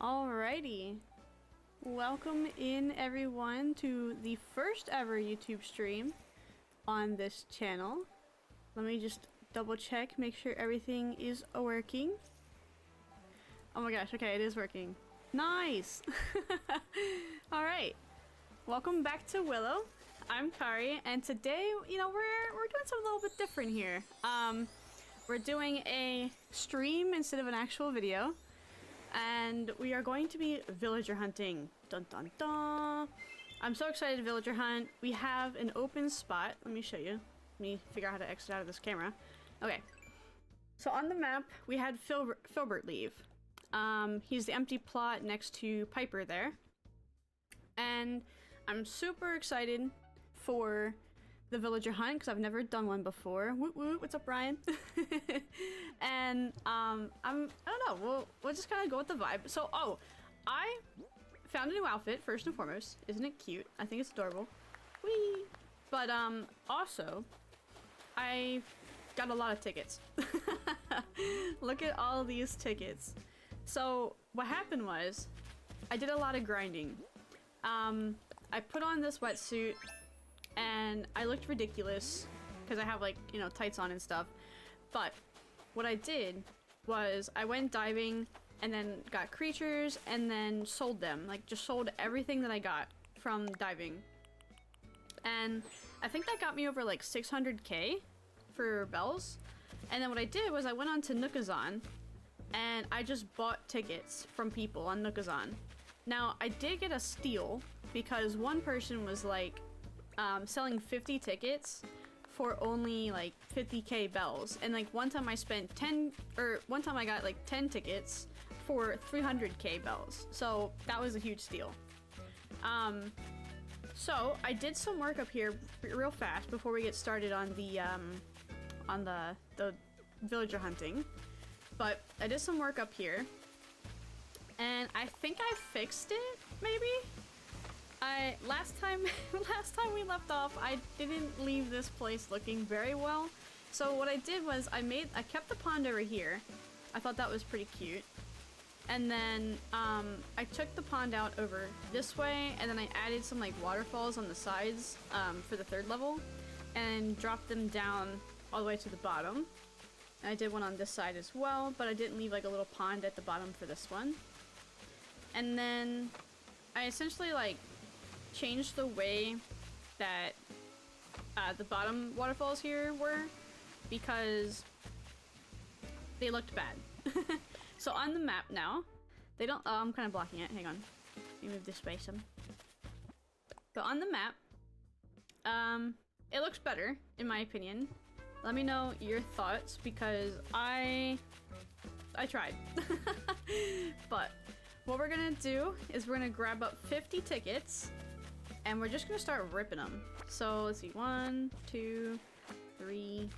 Alrighty. Welcome in everyone to the first ever YouTube stream on this channel. Let me just double check, make sure everything is working. Oh my gosh, okay, it is working. Nice! Alright. Welcome back to Willow. I'm Kari, and today, you know, we're doing something a little bit different here. We're doing a stream instead of an actual video. And we are going to be villager hunting. Dun dun dun! I'm so excited to villager hunt. We have an open spot. Let me show you. Let me figure out how to exit out of this camera. Okay. So on the map, we had Filbert leave. He's the empty plot next to Piper there. And I'm super excited for the villager hunt because I've never done one before. Woot woot, what's up, Brian? And I don't know, we'll just kind of go with the vibe. So, oh, I found a new outfit first and foremost. Isn't it cute? I think it's adorable. Whee! But also, I got a lot of tickets. Look at all these tickets. So what happened was, I did a lot of grinding. I put on this wetsuit. And I looked ridiculous because I have, like, you know, tights on and stuff. But what I did was I went diving and then got creatures and then sold them. Like, just sold everything that I got from diving. And I think that got me over like 600k for bells. And then what I did was I went on to acnh and I just bought tickets from people on acnh. Now, I did get a steal because one person was like, selling 50 tickets for only like 50k bells, and like one time I spent one time I got like 10 tickets for 300k bells, so that was a huge steal. So I did some work up here real fast before we get started on the villager hunting, but I did some work up here and I think I fixed it, maybe? Last time we left off, I didn't leave this place looking very well. So what I did was I kept the pond over here. I thought that was pretty cute. And then I took the pond out over this way, and then I added some like waterfalls on the sides for the third level, and dropped them down all the way to the bottom. And I did one on this side as well, but I didn't leave like a little pond at the bottom for this one. And then I essentially like changed the way that the bottom waterfalls here were because they looked bad. So on the map now, they don't— oh, I'm kind of blocking it. Hang on. Let me move this way some. But on the map, it looks better, in my opinion. Let me know your thoughts because I tried. But what we're gonna do is we're gonna grab up 50 tickets and we're just gonna start ripping them. So let's see, 1, 2, 3,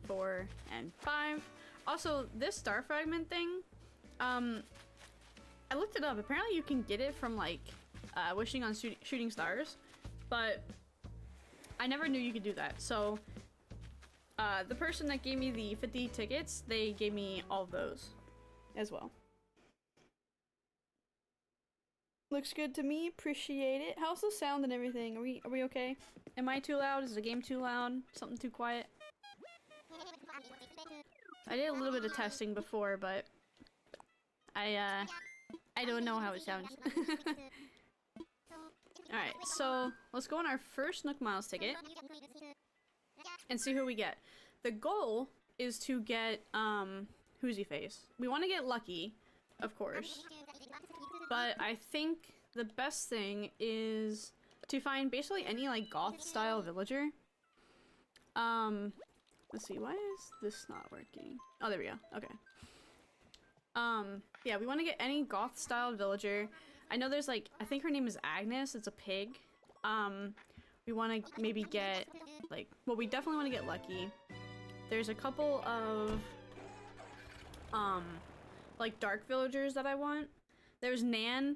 4, and 5. Also, this star fragment thing, I looked it up. Apparently you can get it from like wishing on shooting stars, but I never knew you could do that. So the person that gave me the 50 tickets, they gave me all of those as well. Looks good to me, appreciate it. How's the sound and everything? Are we okay? Am I too loud? Is the game too loud? Something too quiet? I did a little bit of testing before, but I don't know how it sounds. Alright, so let's go on our first Nook Miles ticket and see who we get. The goal is to get Whoozy Face. We want to get lucky, of course. But I think the best thing is to find basically any like goth style villager. Let's see, why is this not working? Oh, there we go. Okay. Yeah, we want to get any goth style villager. I know there's like, I think her name is Agnes, it's a pig. We want to maybe get like, well, we definitely want to get lucky. There's a couple of like dark villagers that I want. There's Nan,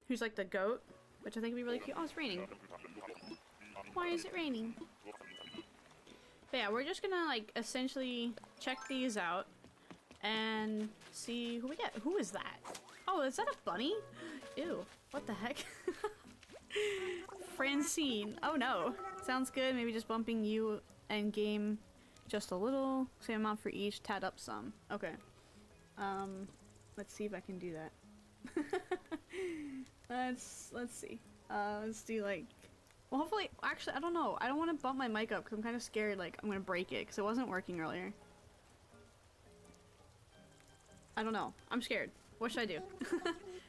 who's like the goat, which I think would be really cute. Oh, it's raining. Why is it raining? But yeah, we're just gonna like essentially check these out and see who we get. Who is that? Oh, is that a bunny? Ew, what the heck? Francine. Oh no. Sounds good. Maybe just bumping you and game just a little. Same amount for each. Tat up some. Okay. Let's see if I can do that. let's see. Let's do like... Well, hopefully... Actually, I don't know. I don't want to bump my mic up because I'm kind of scared like I'm going to break it because it wasn't working earlier. I don't know. I'm scared. What should I do?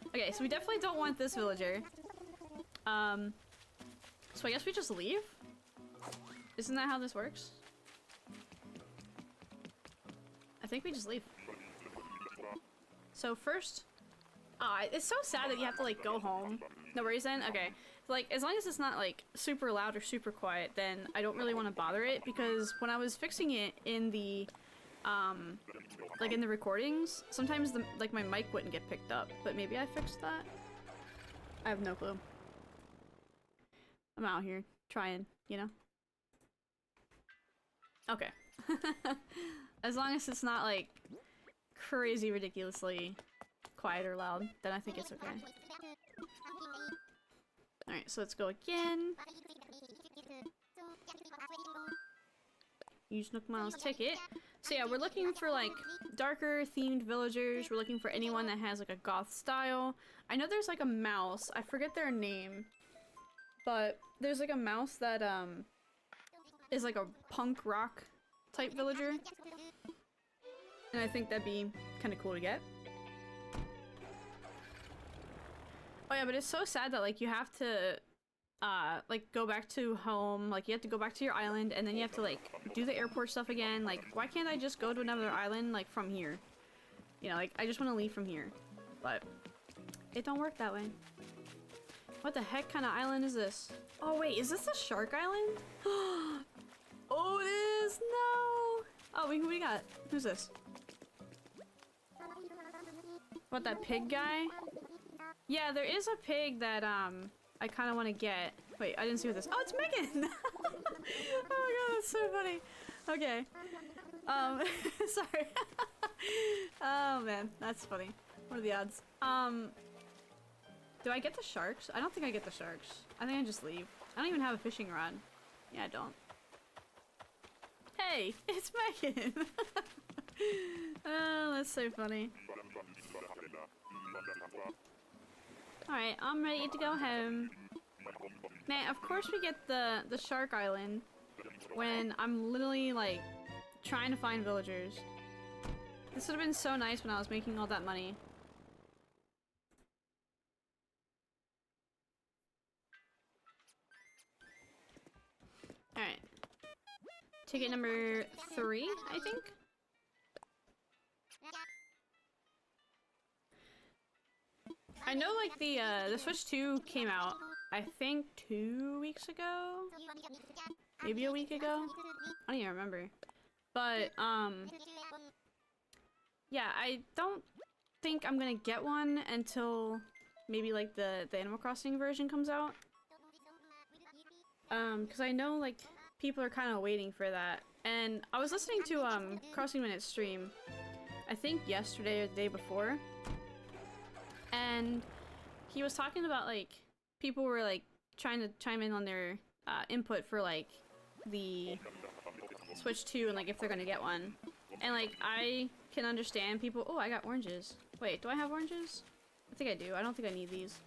Okay, so we definitely don't want this villager. So I guess we just leave? Isn't that how this works? I think we just leave. So first... it's so sad that you have to like go home. No reason? Okay. Like, as long as it's not like super loud or super quiet, then I don't really want to bother it, because when I was fixing it in the like in the recordings, sometimes like my mic wouldn't get picked up, but maybe I fixed that? I have no clue. I'm out here trying, you know? Okay. As long as it's not like crazy ridiculously quiet or loud, then I think it's okay. Alright, so let's go again. Use Nook Miles ticket. So yeah, we're looking for like darker themed villagers. We're looking for anyone that has like a goth style. I know there's like a mouse. I forget their name. But there's like a mouse that is like a punk rock type villager. And I think that'd be kind of cool to get. Oh yeah, but it's so sad that like you have to like go back to home, like you have to go back to your island and then you have to like do the airport stuff again. Like, why can't I just go to another island like from here? You know, like I just want to leave from here. But it don't work that way. What the heck kind of island is this? Oh wait, is this the Shark Island? Oh it is! No! Oh, who we got? Who's this? What, that pig guy? Yeah, there is a pig that I kind of want to get. Wait, I didn't see what this. Oh, it's Megan! Oh my god, that's so funny. Okay. Sorry. Oh man, that's funny. What are the odds? Do I get the sharks? I don't think I get the sharks. I think I just leave. I don't even have a fishing rod. Yeah, I don't. Hey, it's Megan! Oh, that's so funny. Alright, I'm ready to go home. Now, of course we get the Shark Island when I'm literally, like, trying to find villagers. This would have been so nice when I was making all that money. Alright. Ticket number 3, I think? I know, like, the Switch 2 came out, I think 2 weeks ago? Maybe a week ago? I don't even remember. But, yeah, I don't think I'm gonna get one until maybe, like, the Animal Crossing version comes out. Because I know, like, people are kind of waiting for that. And I was listening to, Crossing Minutes stream, I think yesterday or the day before. And he was talking about, like, people were, like, trying to chime in on their input for, like, the Switch 2 and, like, if they're gonna get one. And, like, I can understand people— oh, I got oranges. Wait, do I have oranges? I think I do. I don't think I need these.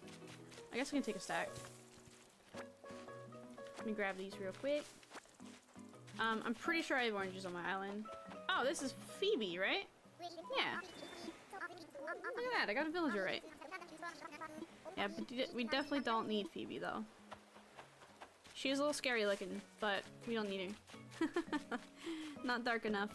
I guess I can take a stack. Let me grab these real quick. I'm pretty sure I have oranges on my island. Oh, this is Phoebe, right? Yeah. Look at that, I got a villager right. Yeah, but we definitely don't need Phoebe, though. She's a little scary looking, but we don't need her. Not dark enough.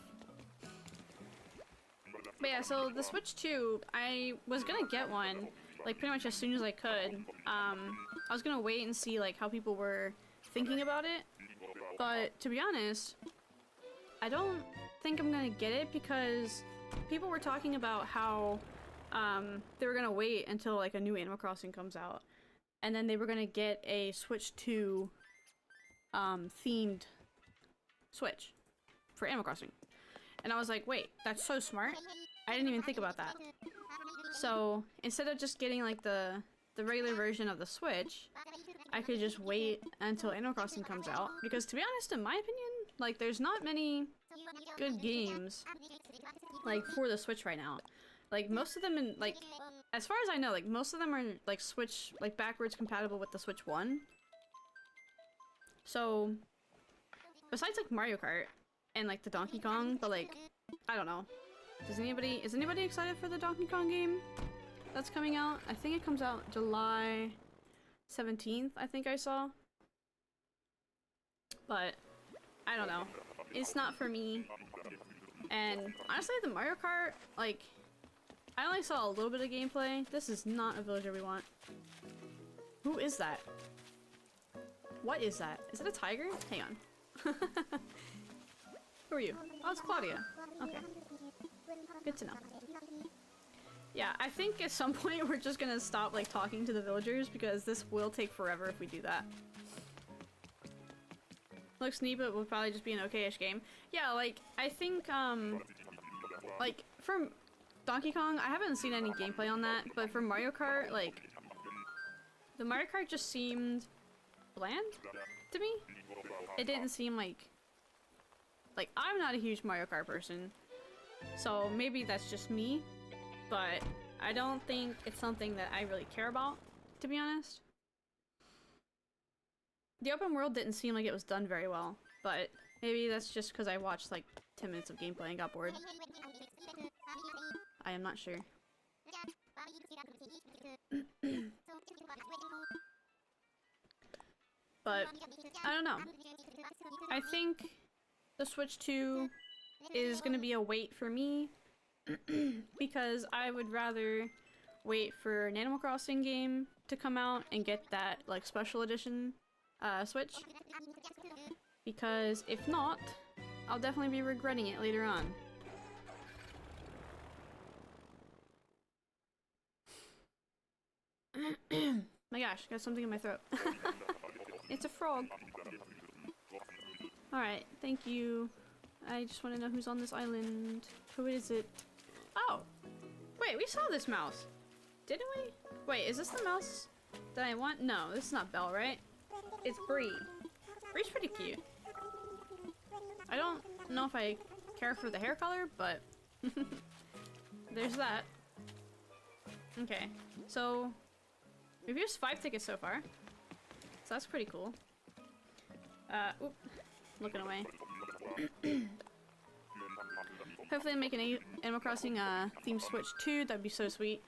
But yeah, so the Switch 2, I was gonna get one, like, pretty much as soon as I could. I was gonna wait and see, like, how people were thinking about it. But, to be honest, I don't think I'm gonna get it because people were talking about how they were gonna wait until like a new Animal Crossing comes out, and then they were gonna get a Switch 2 themed Switch for Animal Crossing. And I was like, wait, that's so smart. I didn't even think about that. So instead of just getting like the regular version of the Switch, I could just wait until Animal Crossing comes out. Because to be honest, in my opinion, like there's not many good games like for the Switch right now. Like most of them in like, as far as I know, like most of them are like Switch, like backwards compatible with the Switch 1. So besides like Mario Kart and like the Donkey Kong, but like, I don't know. Is anybody excited for the Donkey Kong game that's coming out? I think it comes out July 17th, I think I saw. But I don't know. It's not for me. And honestly, the Mario Kart, like, I only saw a little bit of gameplay. This is not a villager we want. Who is that? What is that? Is it a tiger? Hang on. Who are you? Oh, it's Claudia. Okay. Good to know. Yeah, I think at some point we're just gonna stop like talking to the villagers because this will take forever if we do that. Looks neat, but will probably just be an okay-ish game. Yeah, like, I think, like, from Donkey Kong, I haven't seen any gameplay on that, but for Mario Kart, like, the Mario Kart just seemed bland to me. It didn't seem like, I'm not a huge Mario Kart person, so maybe that's just me, but I don't think it's something that I really care about, to be honest. The open world didn't seem like it was done very well, but maybe that's just because I watched like 10 minutes of gameplay and got bored. I am not sure. But, I don't know. I think the Switch 2 is gonna be a wait for me because I would rather wait for an Animal Crossing game to come out and get that like special edition Switch, because if not, I'll definitely be regretting it later on. My gosh, got something in my throat. It's a frog. Alright, thank you. I just want to know who's on this island. Who is it? Oh! Wait, we saw this mouse! Didn't we? Wait, is this the mouse that I want? No, this is not Belle, right? It's Bree. Bree's pretty cute. I don't know if I care for the hair color, but there's that. Okay, so we've used 5 tickets so far, so that's pretty cool. Oop, looking away. Hopefully I make an Animal Crossing themed Switch 2, that'd be so sweet.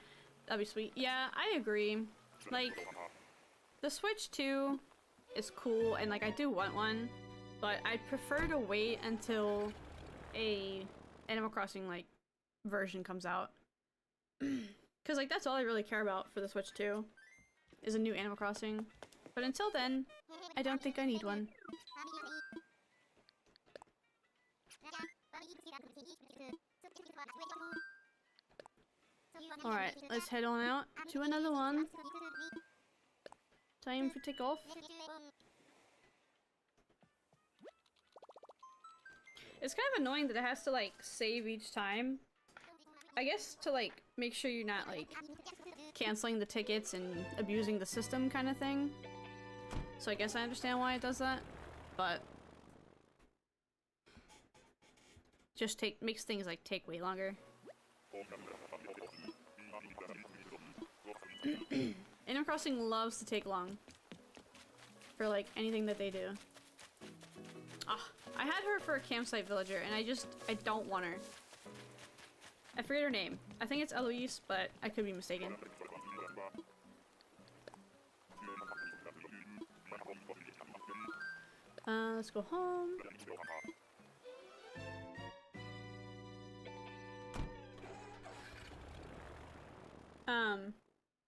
That'd be sweet. Yeah, I agree. Like, the Switch 2 is cool, and like I do want one, but I prefer to wait until a Animal Crossing like version comes out. Cause like that's all I really care about for the Switch 2 is a new Animal Crossing. But until then, I don't think I need one. Alright, let's head on out to another one. Time for takeoff. It's kind of annoying that it has to like save each time. I guess to like make sure you're not like canceling the tickets and abusing the system kind of thing. So I guess I understand why it does that, but just makes things like take way longer. Animal Crossing loves to take long for like anything that they do. Ah, I had her for a campsite villager and I don't want her. I forget her name. I think it's Eloise, but I could be mistaken. Let's go home.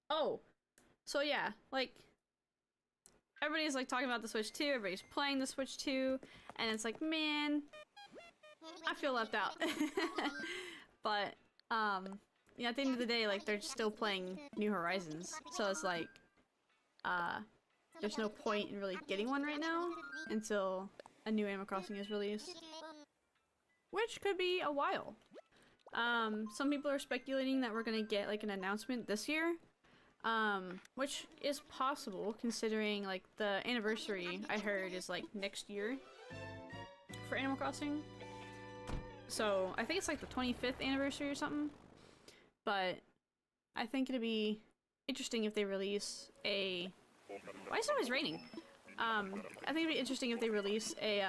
Oh. So yeah, like, everybody's like talking about the Switch 2, everybody's playing the Switch 2, and it's like, man, I feel left out. But, yeah, at the end of the day, like, they're still playing New Horizons, so it's like, there's no point in really getting one right now until a new Animal Crossing is released. Which could be a while. Some people are speculating that we're gonna get like an announcement this year, which is possible considering like the anniversary I heard is like next year for Animal Crossing. So I think it's like the 25th anniversary or something, but I think it'd be interesting if they release a... Why is it always raining? I think it'd be interesting if they release a,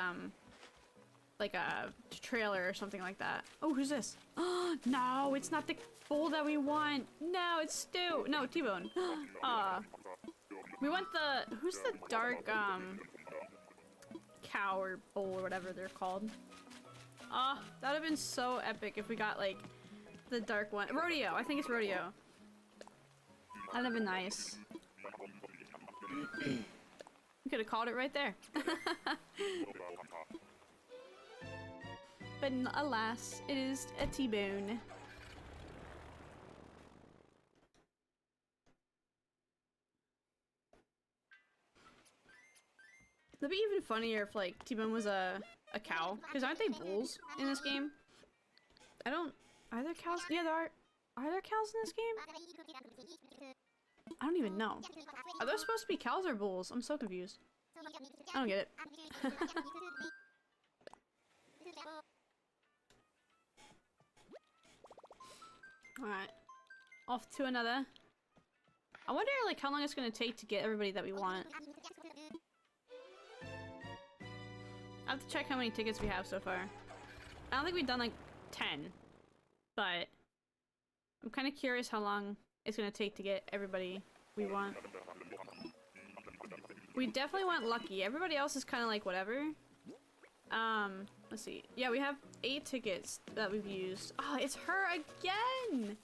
like a trailer or something like that. Oh, who's this? Oh, no, it's not the bull that we want. No, it's Stu. No, T-Bone. We want the... Who's the dark, cow or bull or whatever they're called? That would have been so epic if we got, like, the dark one. Rodeo. I think it's Rodeo. That'd have been nice. We could have called it right there. But alas, it is a T-Bone. That'd be even funnier if, like, T-Bone was a cow. Because aren't they bulls in this game? I don't... Are there cows? Yeah, there are. Are there cows in this game? I don't even know. Are those supposed to be cows or bulls? I'm so confused. I don't get it. Alright. Off to another. I wonder, like, how long it's gonna take to get everybody that we want. I have to check how many tickets we have so far. I don't think we've done, like, 10. But I'm kind of curious how long it's gonna take to get everybody we want. We definitely want Lucky. Everybody else is kind of like whatever. Let's see. Yeah, we have 8 tickets that we've used. Oh, it's her again!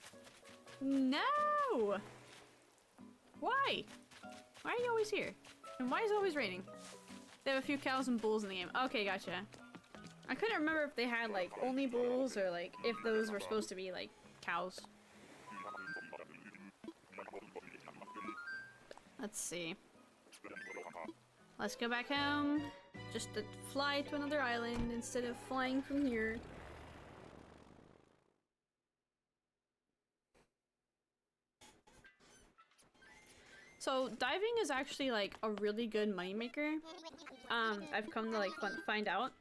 No! Why? Why are you always here? And why is it always raining? They have a few cows and bulls in the game. Okay, gotcha. I couldn't remember if they had, like, only bulls or, like, if those were supposed to be, like, cows. Let's see. Let's go back home. Just to fly to another island instead of flying from here. So, diving is actually, like, a really good moneymaker. I've come to, like, find out.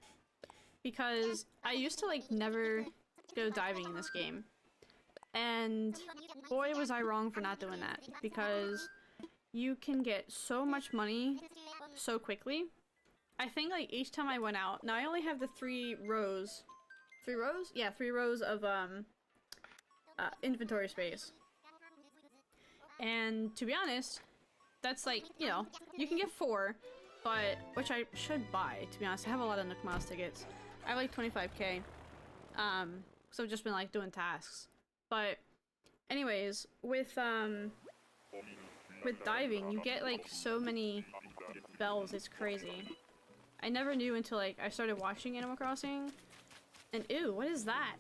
Because I used to, like, never go diving in this game. And boy, was I wrong for not doing that. Because you can get so much money so quickly. I think, like, each time I went out... Now, I only have the 3 rows... 3 rows? Yeah, 3 rows of, inventory space. And, to be honest, that's, like, you know, you can get 4, but... Which I should buy, to be honest. I have a lot of Nook Miles tickets. I have, like, 25k. So I've just been, like, doing tasks. But, anyways, with diving, you get, like, so many bells, it's crazy. I never knew until, like, I started watching Animal Crossing. And, ew, what is that?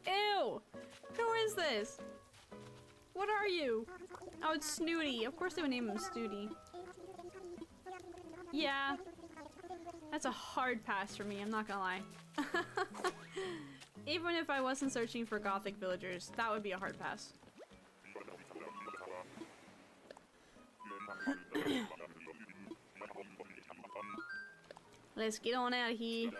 Ew! Who is this? What are you? Oh, it's Snooty. Of course they would name him Snooty. Yeah. That's a hard pass for me, I'm not gonna lie. Even if I wasn't searching for gothic villagers, that would be a hard pass. Let's get on out of here.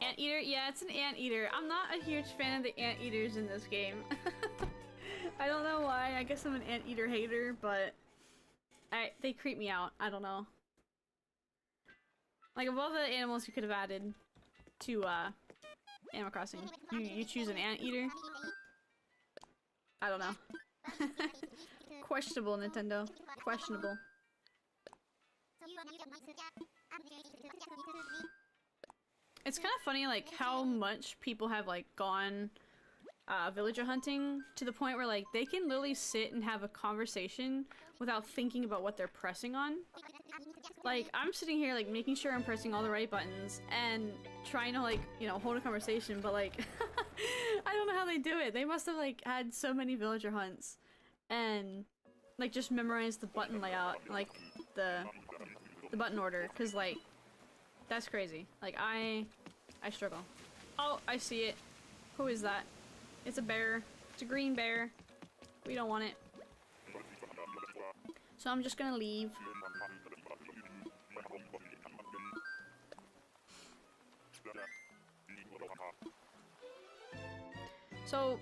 Anteater? Yeah, it's an anteater. I'm not a huge fan of the anteaters in this game. I don't know why. I guess I'm an anteater hater, but they creep me out. I don't know. Like, of all the animals you could have added to Animal Crossing, you choose an anteater? I don't know. Questionable, Nintendo. Questionable. It's kind of funny, like, how much people have, like, gone villager hunting to the point where, like, they can literally sit and have a conversation without thinking about what they're pressing on. Like, I'm sitting here, like, making sure I'm pressing all the right buttons and trying to, like, you know, hold a conversation, but, like, I don't know how they do it. They must have, like, had so many villager hunts and, like, just memorized the button layout, like, the button order, because, like, that's crazy. Like, I struggle. Oh, I see it. Who is that? It's a bear. It's a green bear. We don't want it. So I'm just gonna leave. So,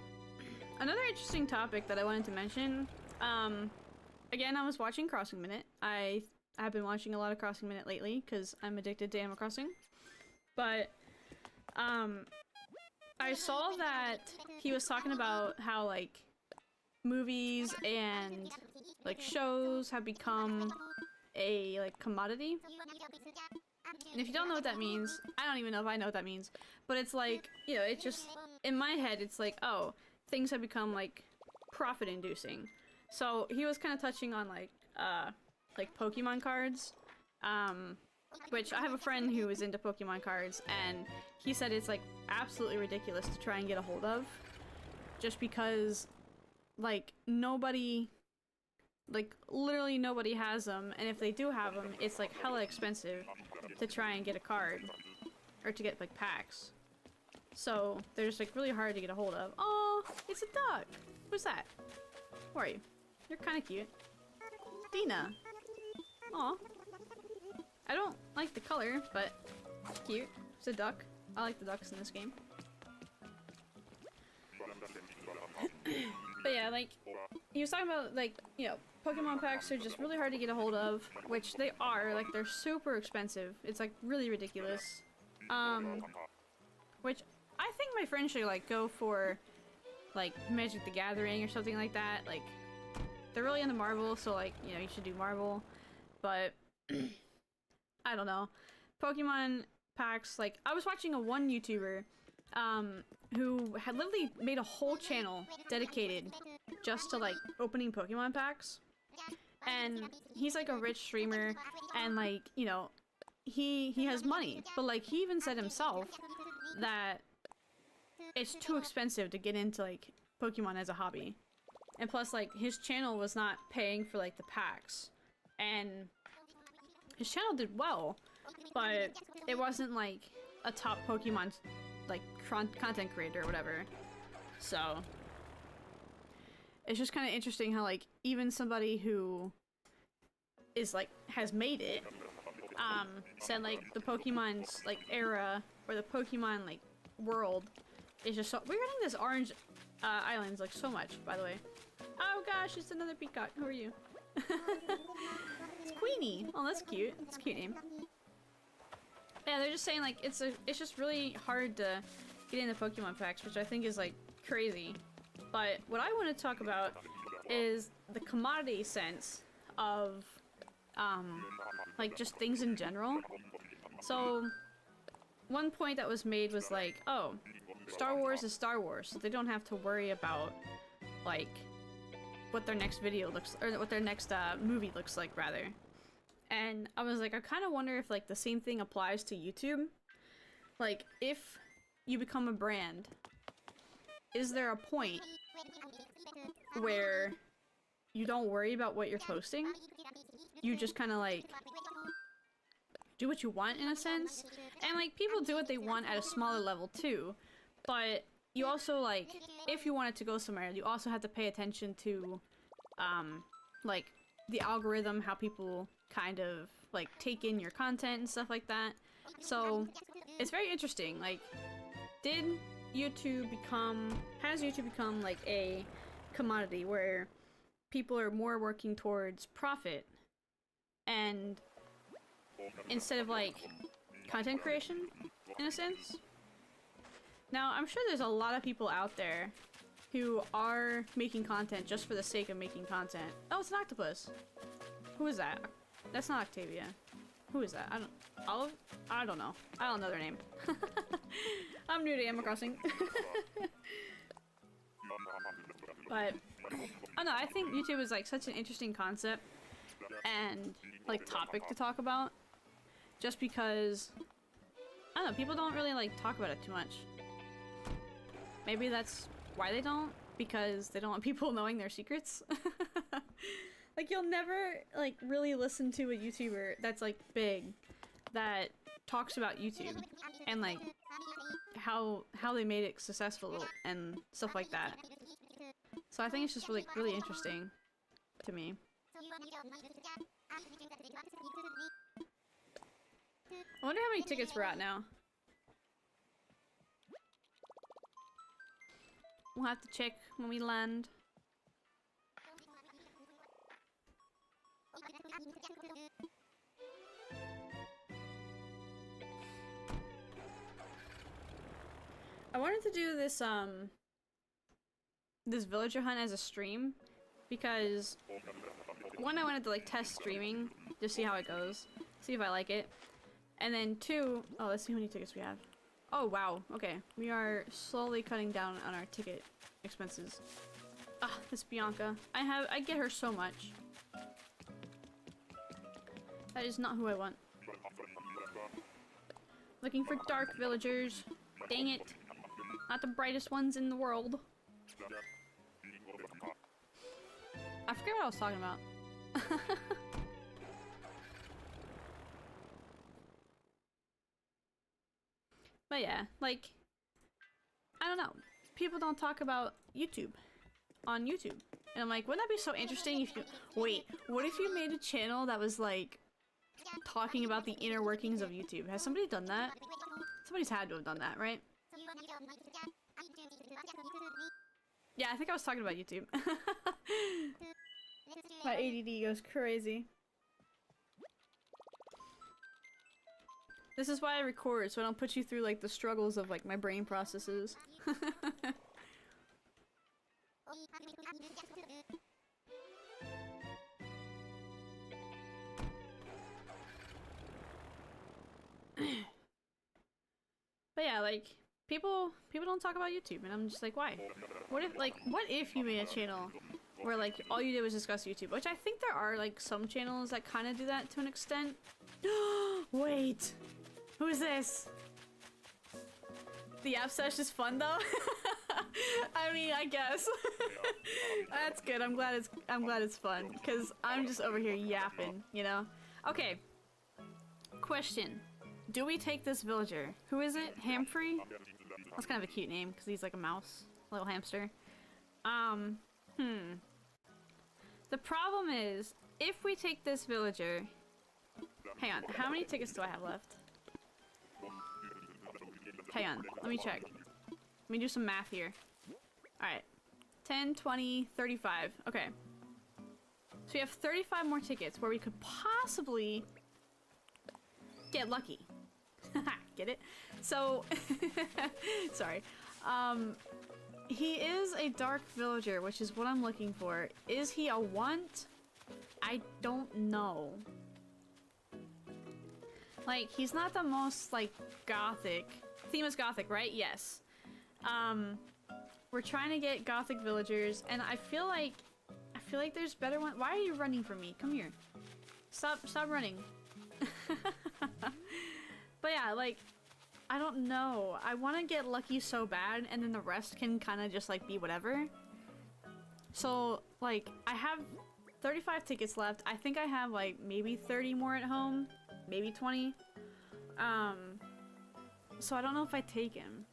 another interesting topic that I wanted to mention, again, I was watching Crossing Minute. I have been watching a lot of Crossing Minute lately, because I'm addicted to Animal Crossing. But, I saw that he was talking about how, like, movies and, like, shows have become a, like, commodity. And if you don't know what that means, I don't even know if I know what that means, but it's like, you know, it just, in my head, it's like, oh, things have become, like, profit-inducing. So, he was kind of touching on, like Pokemon cards, which I have a friend who is into Pokemon cards, and he said it's, like, absolutely ridiculous to try and get a hold of, just because, like, nobody, like, literally nobody has them, and if they do have them, it's, like, hella expensive to try and get a card, or to get, like, packs. So, they're just, like, really hard to get a hold of. Oh, it's a duck! Who's that? Who are you? You're kinda cute. Dina! Aw. I don't like the color, but it's cute. It's a duck. I like the ducks in this game. But yeah, like, he was talking about, like, you know, Pokemon packs are just really hard to get a hold of, which they are, like, they're super expensive. It's, like, really ridiculous. Which, I think my friend should, like, go for, like, Magic the Gathering or something like that. Like, they're really into Marvel, so, like, you know, you should do Marvel. But, I don't know. Pokemon packs, like, I was watching one YouTuber, who had literally made a whole channel dedicated just to, like, opening Pokemon packs. And he's, like, a rich streamer, and, like, you know, he has money. But, like, he even said himself that it's too expensive to get into, like, Pokemon as a hobby. And plus, like, his channel was not paying for, like, the packs. And his channel did well, but it wasn't, like, a top Pokemon, like, content creator or whatever. So, it's just kind of interesting how, like, even somebody who is, like, has made it, said, like, the Pokemon's, like, era, or the Pokemon, like, world is just so— we're getting this orange, islands, like, so much, by the way. Oh gosh, it's another peacock. Who are you? It's Queenie. Oh, that's cute. That's a cute name. Yeah, they're just saying, like, it's just really hard to get into Pokemon packs, which I think is, like, crazy. But what I want to talk about is the commodity sense of, like, just things in general. So, one point that was made was, like, oh, Star Wars is Star Wars, so they don't have to worry about, like, what their next video looks— or what their next, movie looks like, rather. And I was like, I kind of wonder if, like, the same thing applies to YouTube. Like, if you become a brand, is there a point where you don't worry about what you're posting? You just kind of, like, do what you want, in a sense? And, like, people do what they want at a smaller level, too. But you also, like, if you wanted to go somewhere, you also have to pay attention to, like, the algorithm, how people kind of, like, take in your content and stuff like that. So, it's very interesting. Like, has YouTube become, like, a commodity where people are more working towards profit and instead of, like, content creation, in a sense? Now, I'm sure there's a lot of people out there who are making content just for the sake of making content. Oh, it's an octopus. Who is that? That's not Octavia. Who is that? Olive? I don't know. I don't know their name. I'm new to Animal Crossing. But, I don't know, I think YouTube is, like, such an interesting concept and, like, topic to talk about. Just because, I don't know, people don't really, like, talk about it too much. Maybe that's why they don't, because they don't want people knowing their secrets. Like, you'll never, like, really listen to a YouTuber that's, like, big, that talks about YouTube, and, like, how they made it successful and stuff like that. So I think it's just really interesting to me. I wonder how many tickets we're at now. We'll have to check when we land. I wanted to do this this villager hunt as a stream because one, I wanted to like test streaming, just see how it goes, see if I like it, and then two, oh, let's see how many tickets we have. Oh wow, okay, we are slowly cutting down on our ticket expenses. Ah, this Bianca, I get her so much. That is not who I want. Looking for dark villagers. Dang it. Not the brightest ones in the world. I forget what I was talking about. But yeah, like, I don't know. People don't talk about YouTube on YouTube. And I'm like, wouldn't that be so interesting if you... Wait, what if you made a channel that was like talking about the inner workings of YouTube? Has somebody done that? Somebody's had to have done that, right? Yeah, I think I was talking about YouTube. My ADD goes crazy. This is why I record, so I don't put you through like the struggles of like my brain processes. But yeah, like people don't talk about YouTube, and I'm just like, why? What if you made a channel where like all you did was discuss YouTube? Which I think there are like some channels that kind of do that to an extent. Wait, who's this? The app sesh is fun though. I mean, I guess. That's good. I'm glad it's fun because I'm just over here yapping, you know. Okay. Question. Do we take this villager? Who is it? Hamfrey? That's kind of a cute name because he's like a mouse, a little hamster. The problem is, if we take this villager... Hang on, how many tickets do I have left? Hang on, let me check. Let me do some math here. Alright. 10, 20, 35. Okay. So we have 35 more tickets where we could possibly get lucky. Get it? So, sorry. He is a dark villager, which is what I'm looking for. Is he a want? I don't know. Like, he's not the most, like, gothic. Theme is gothic, right? Yes. We're trying to get gothic villagers, and I feel like there's better ones. Why are you running from me? Come here. Stop running. But yeah, like, I don't know. I want to get lucky so bad, and then the rest can kind of just, like, be whatever. So, like, I have 35 tickets left. I think I have, like, maybe 30 more at home. Maybe 20. So I don't know if I take him.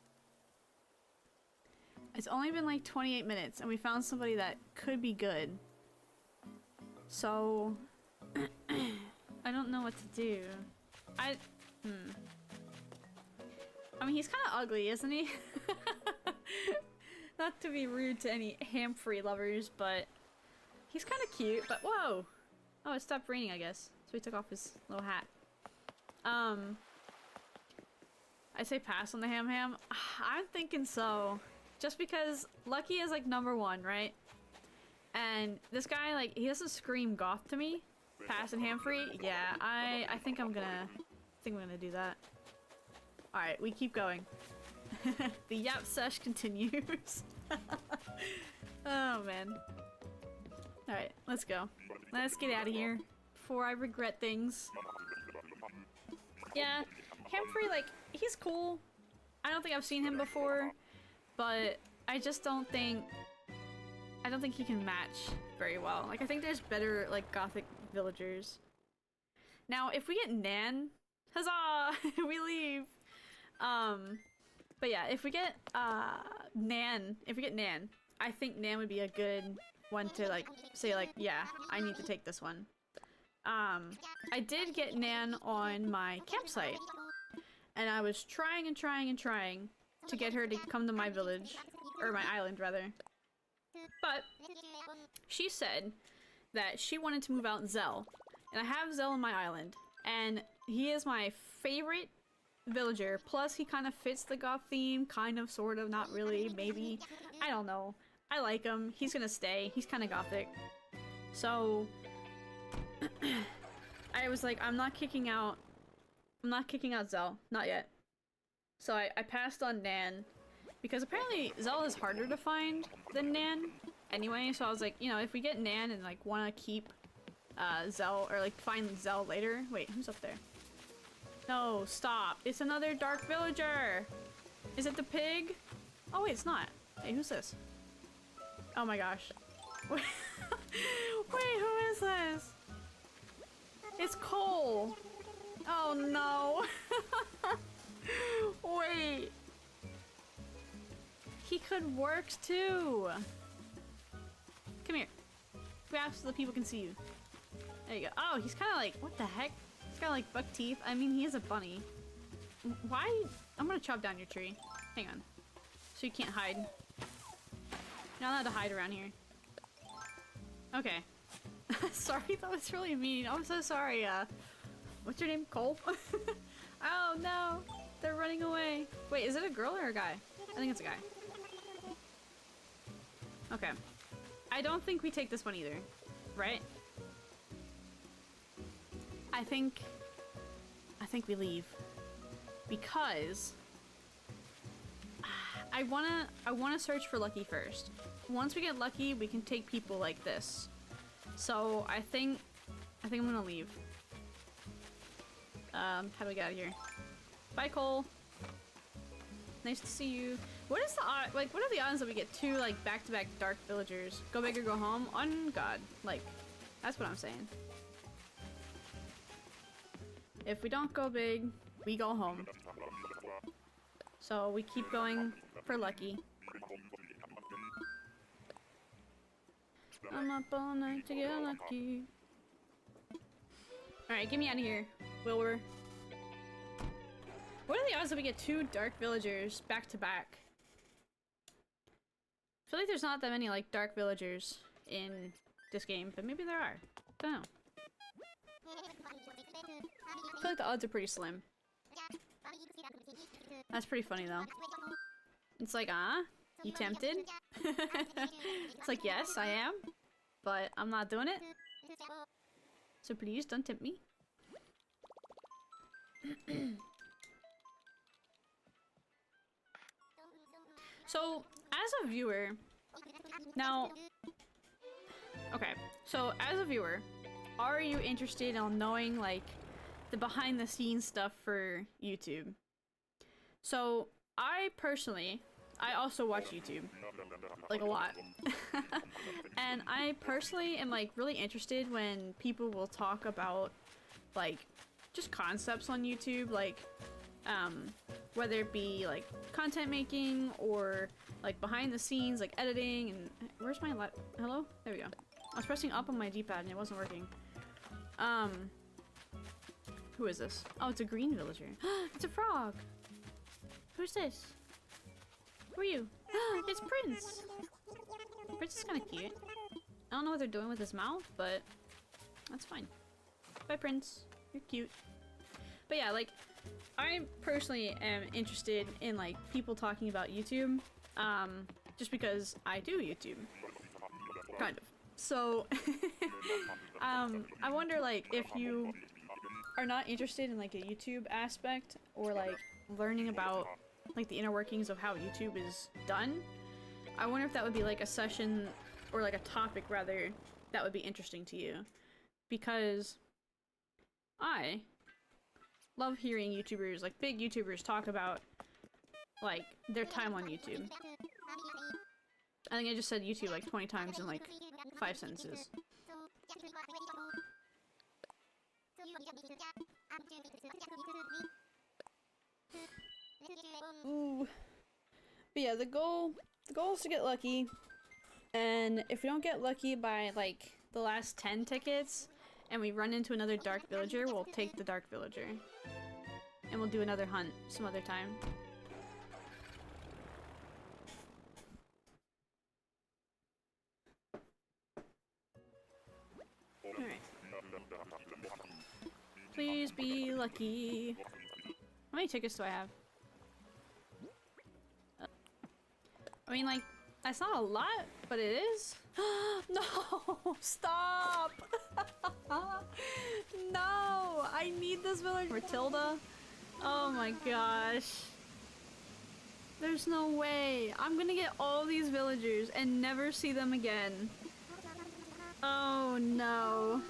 It's only been, like, 28 minutes, and we found somebody that could be good. So... I don't know what to do. I mean, he's kind of ugly, isn't he? Not to be rude to any ham-free lovers, but he's kind of cute. But whoa! Oh, it stopped raining, I guess. So he took off his little hat. I say pass on the ham. I'm thinking so, just because Lucky is like #1, right? And this guy, like, he doesn't scream goth to me. Pass and ham-free? Yeah, I think I'm gonna do that. Alright, we keep going. The yap sesh continues. Oh man. Alright, let's go. Let's get out of here before I regret things. Yeah, ham-free, like, he's cool. I don't think I've seen him before, but I just don't think he can match very well. Like, I think there's better, like, gothic villagers. Now, if we get Nan, huzzah! We leave. But yeah, if we get Nan, I think Nan would be a good one to like say like, yeah, I need to take this one. I did get Nan on my campsite, and I was trying and trying and trying to get her to come to my village, or my island rather. But she said that she wanted to move out Zell, and I have Zell on my island, and he is my favorite villager. Plus, he kind of fits the goth theme, kind of, sort of, not really, maybe. I don't know. I like him. He's gonna stay. He's kind of gothic. So I was like, I'm not kicking out Zell. Not yet. So I passed on Nan, because apparently Zell is harder to find than Nan anyway, so I was like, you know, if we get Nan and like want to keep Zell, or like find Zell later. Wait, who's up there? No, stop. It's another dark villager. Is it the pig? Oh wait, it's not. Hey, who's this? Oh my gosh. Wait, who is this? It's Cole. Oh no. Wait. He could work too. Come here. Grab so the people can see you. There you go. Oh, he's kind of like, what the heck? He's got like buck teeth. I mean, he is a bunny. Why? I'm gonna chop down your tree. Hang on. So you can't hide. You're not allowed to hide around here. Okay. Sorry, that was really mean. I'm so sorry. What's your name? Cole? Oh no! They're running away. Wait, is it a girl or a guy? I think it's a guy. Okay. I don't think we take this one either. Right? I think we leave. Because I wanna search for Lucky first. Once we get Lucky, we can take people like this. So I think I'm gonna leave. How do we get out of here? Bye, Cole. Nice to see you. What is the odd, like, what are the odds that we get two, like, back-to-back dark villagers? Go big or go home? On God. Like, that's what I'm saying. If we don't go big, we go home. So we keep going for Lucky. I'm up all night to get lucky. Alright, get me out of here, Wilbur. What are the odds that we get two dark villagers back to back? I feel like there's not that many like dark villagers in this game, but maybe there are. Don't know. I feel like the odds are pretty slim. That's pretty funny though. It's like, you tempted? It's like, yes, I am, but I'm not doing it. So please don't tempt me. So, as a viewer, now, okay, so as a viewer, are you interested in knowing, like, the behind-the-scenes stuff for YouTube? So, I personally, I also watch YouTube, like, a lot. And I personally am, like, really interested when people will talk about, like, just concepts on YouTube, like, whether it be like content making or like behind the scenes, like editing. And where's my hello? There we go. I was pressing up on my D-pad and it wasn't working. Who is this? Oh, it's a green villager. It's a frog. Who's this? Who are you? It's Prince. Prince is kind of cute. I don't know what they're doing with his mouth, but that's fine. Bye, Prince. You're cute. But yeah, like, I personally am interested in, like, people talking about YouTube, just because I do YouTube. Kind of. So, I wonder, like, if you are not interested in, like, a YouTube aspect, or, like, learning about, like, the inner workings of how YouTube is done, I wonder if that would be, like, a session, or, like, a topic, rather, that would be interesting to you. Because I love hearing YouTubers, like big YouTubers, talk about like their time on YouTube. I think I just said YouTube like 20 times in like 5 sentences. Ooh. But yeah, the goal is to get lucky. And if we don't get lucky by like the last 10 tickets and we run into another dark villager, we'll take the dark villager. And we'll do another hunt some other time. Alright. Please be lucky. How many tickets do I have? I mean, like, that's not a lot, but it is. No! Stop! No! I need this village. Matilda? Oh my gosh. There's no way. I'm gonna get all these villagers and never see them again. Oh no.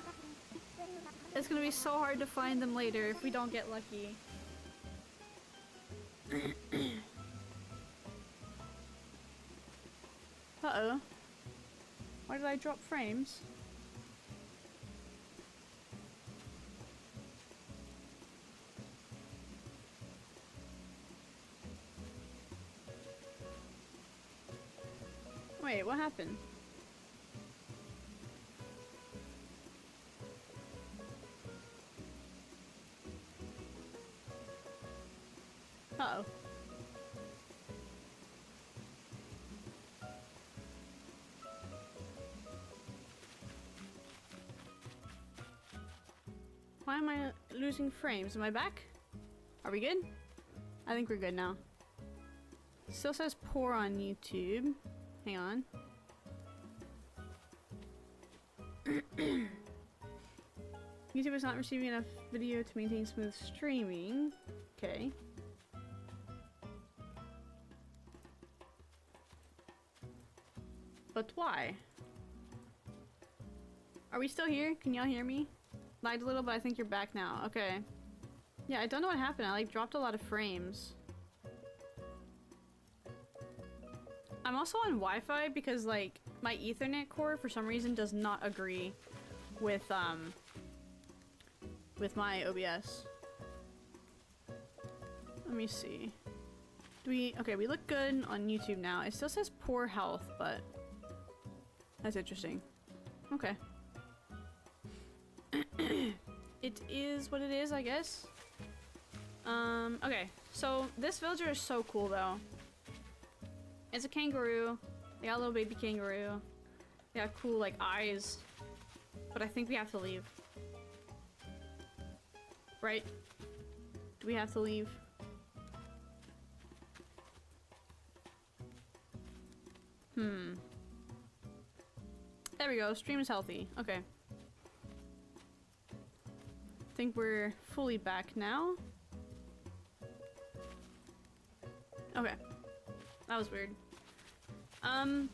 It's gonna be so hard to find them later if we don't get lucky. Uh-oh. Why did I drop frames? Wait, what happened? Uh-oh. Why am I losing frames? Am I back? Are we good? I think we're good now. Still says poor on YouTube. Hang on. YouTube is not receiving enough video to maintain smooth streaming. Okay. But why? Are we still here? Can y'all hear me? Lied a little, but I think you're back now. Okay. Yeah, I don't know what happened. I like dropped a lot of frames. I'm also on Wi-Fi because like my Ethernet cord for some reason does not agree with my OBS. Let me see. Okay, we look good on YouTube now. It still says poor health, but that's interesting. Okay. It is what it is, I guess. Okay. So this villager is so cool though. It's a kangaroo. They got a little baby kangaroo. They got cool like eyes. But I think we have to leave. Right? Do we have to leave? There we go. Stream is healthy. Okay. I think we're fully back now. Okay. That was weird. I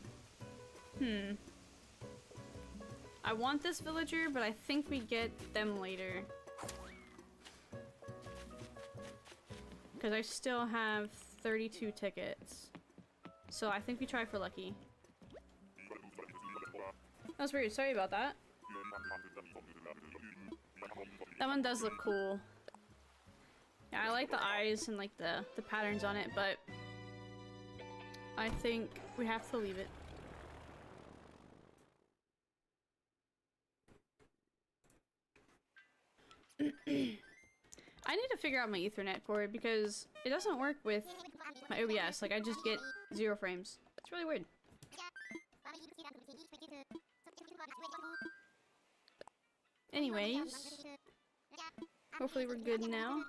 want this villager, but I think we get them later. Because I still have 32 tickets. So I think we try for lucky. That was weird. Sorry about that. That one does look cool. Yeah, I like the eyes and like the patterns on it, but I think we have to leave it. I need to figure out my Ethernet cord because it doesn't work with my OBS. Like, I just get 0 frames. It's really weird. Anyways, hopefully we're good now.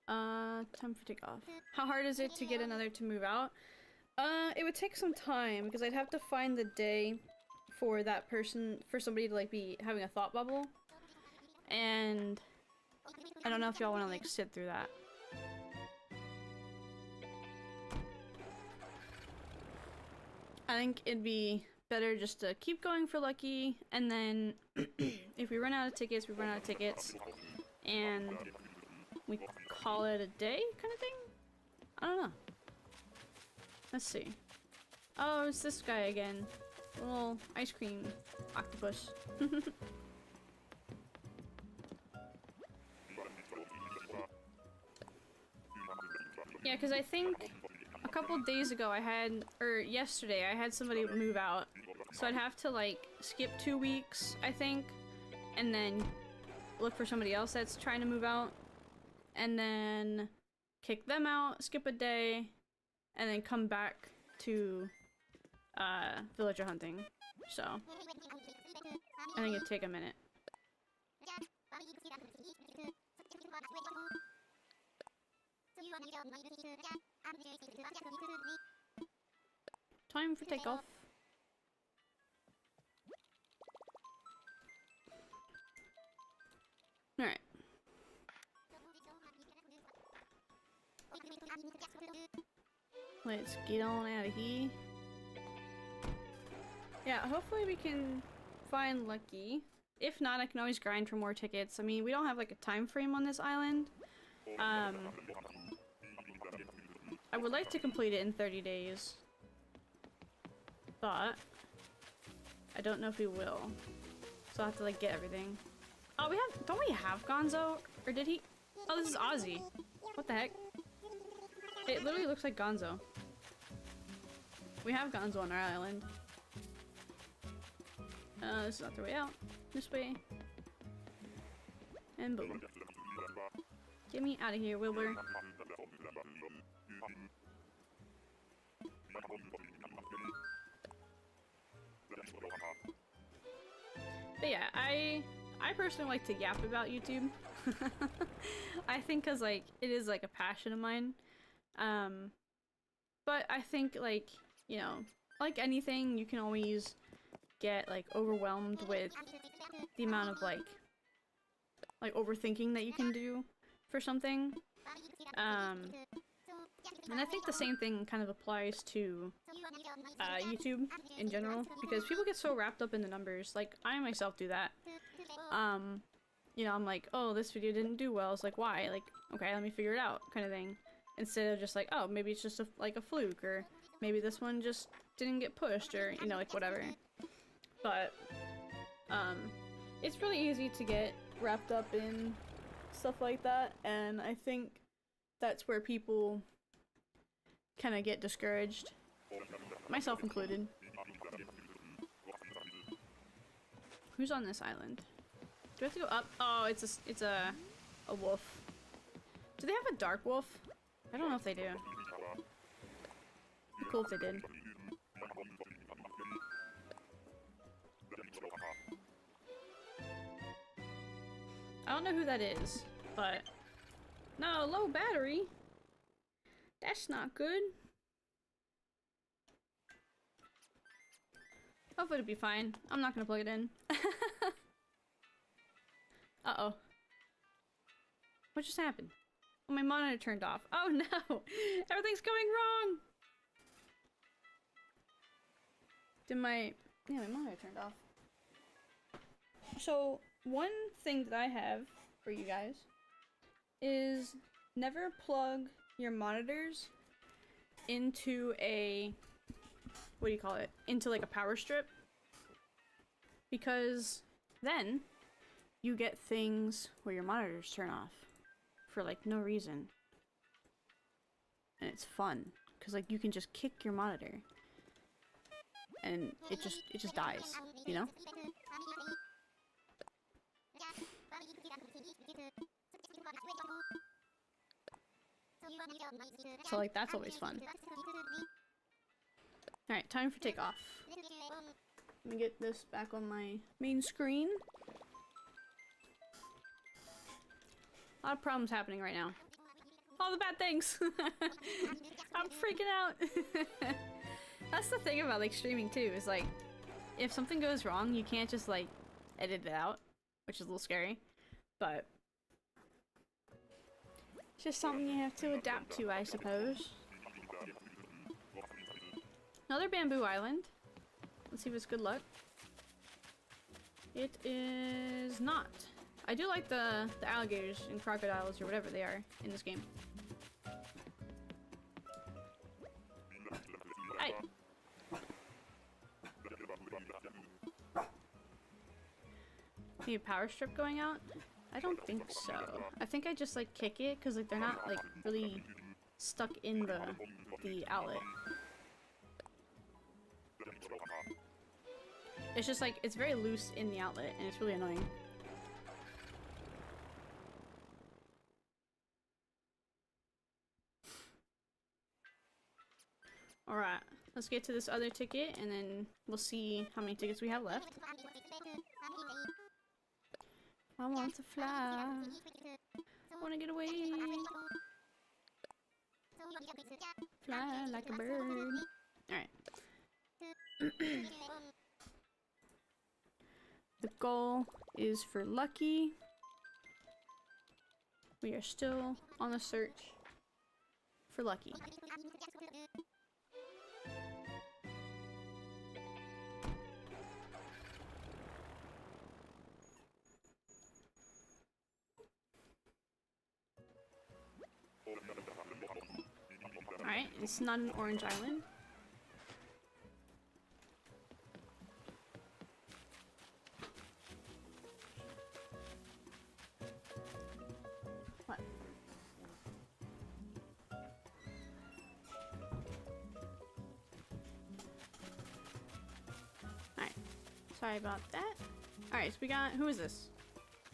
Time for takeoff. How hard is it to get another to move out? It would take some time because I'd have to find the day for that person, for somebody to like be having a thought bubble. And I don't know if y'all want to like sit through that. I think it'd be better just to keep going for lucky, and then if we run out of tickets, we run out of tickets, and we call it a day kind of thing? I don't know. Let's see. Oh, it's this guy again. Little ice cream octopus. Yeah, because I think a couple days ago or yesterday, I had somebody move out. So I'd have to, like, skip 2 weeks, I think, and then look for somebody else that's trying to move out, and then kick them out, skip a day, and then come back to, villager hunting. So, I think it'd take a minute. Time for takeoff. Alright. Let's get on out of here. Yeah, hopefully we can find Lucky. If not, I can always grind for more tickets. I mean, we don't have like a time frame on this island. I would like to complete it in 30 days. But I don't know if we will. So I'll have to like get everything. Oh, don't we have Gonzo? Or did he? Oh, this is Ozzy. What the heck? It literally looks like Gonzo. We have Gonzo on our island. This is not the way out. This way. And boom. Get me out of here, Wilbur. But yeah, I personally like to yap about YouTube. I think cause like, it is like a passion of mine. But I think like, you know, like anything, you can always get like overwhelmed with the amount of like overthinking that you can do for something. And I think the same thing kind of applies to YouTube in general, because people get so wrapped up in the numbers. Like, I myself do that. You know, I'm like, oh, this video didn't do well. It's like, why? Like, okay, let me figure it out, kind of thing. Instead of just like, oh, maybe it's just like a fluke, or maybe this one just didn't get pushed, or, you know, like, whatever. But, it's really easy to get wrapped up in stuff like that, and I think that's where people kind of get discouraged, myself included. Who's on this island? Do I have to go up? Oh, it's a wolf. Do they have a dark wolf? I don't know if they do. It'd be cool if they did. I don't know who that is, but no, low battery. That's not good. Hopefully it'll be fine. I'm not gonna plug it in. Uh-oh. What just happened? Oh, my monitor turned off. Oh no! Everything's going wrong! Yeah, my monitor turned off. So, one thing that I have for you guys is never plug your monitors into a, what do you call it? Into like a power strip. Because then you get things where your monitors turn off for like no reason. And it's fun, because like you can just kick your monitor and it just dies, you know? So like that's always fun. Alright, time for takeoff. Let me get this back on my main screen. A lot of problems happening right now. All the bad things! I'm freaking out! That's the thing about like streaming too, is like, if something goes wrong, you can't just like edit it out, which is a little scary, but it's just something you have to adapt to, I suppose. Another bamboo island. Let's see if it's good luck. It is not. I do like the alligators and crocodiles, or whatever they are, in this game. Hey! Need a power strip going out? I don't think so. I think I just like kick it, because like they're not like really stuck in the outlet. It's just like, it's very loose in the outlet, and it's really annoying. Alright, let's get to this other ticket, and then we'll see how many tickets we have left. I want to fly. I want to get away. Fly like a bird. Alright. The goal is for Lucky. We are still on the search for Lucky. Alright, it's not an orange island. What? Alright, sorry about that. Alright, so we got, who is this?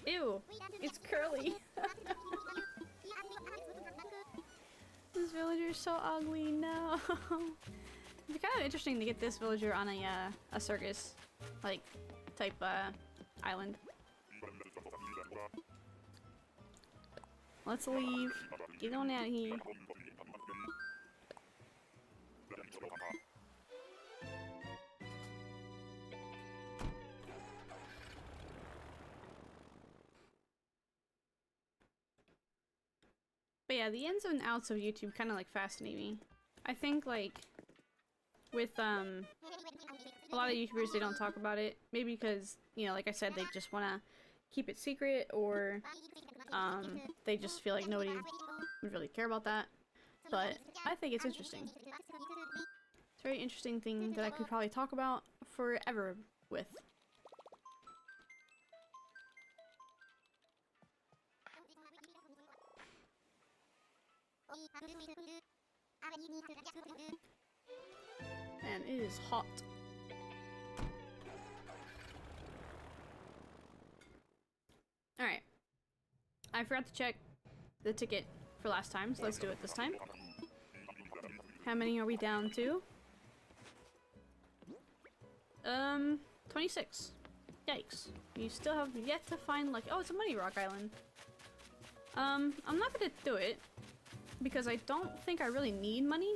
Ew, it's Curly. This villager is so ugly, no. It'd be kind of interesting to get this villager on a circus, like, type, island. Let's leave. Get on out of here. But yeah, the ins and outs of YouTube kind of like fascinate me. I think like with a lot of YouTubers, they don't talk about it. Maybe because, you know, like I said, they just want to keep it secret, or they just feel like nobody would really care about that. But I think it's interesting. It's a very interesting thing that I could probably talk about forever with. And it is hot. Alright. I forgot to check the ticket for last time, so let's do it this time. How many are we down to? 26. Yikes. You still have yet to find like, oh, it's a Money Rock Island. I'm not gonna do it because I don't think I really need money,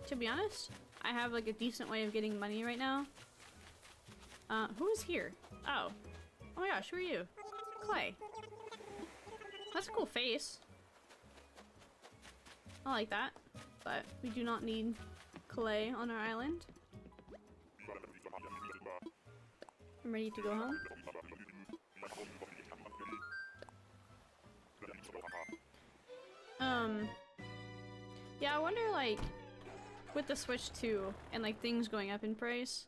to be honest. I have like a decent way of getting money right now. Who is here? Oh. Oh my gosh, who are you? Clay. That's a cool face. I like that. But we do not need Clay on our island. I'm ready to go home. Yeah, I wonder, like, with the Switch 2 and, like, things going up in price,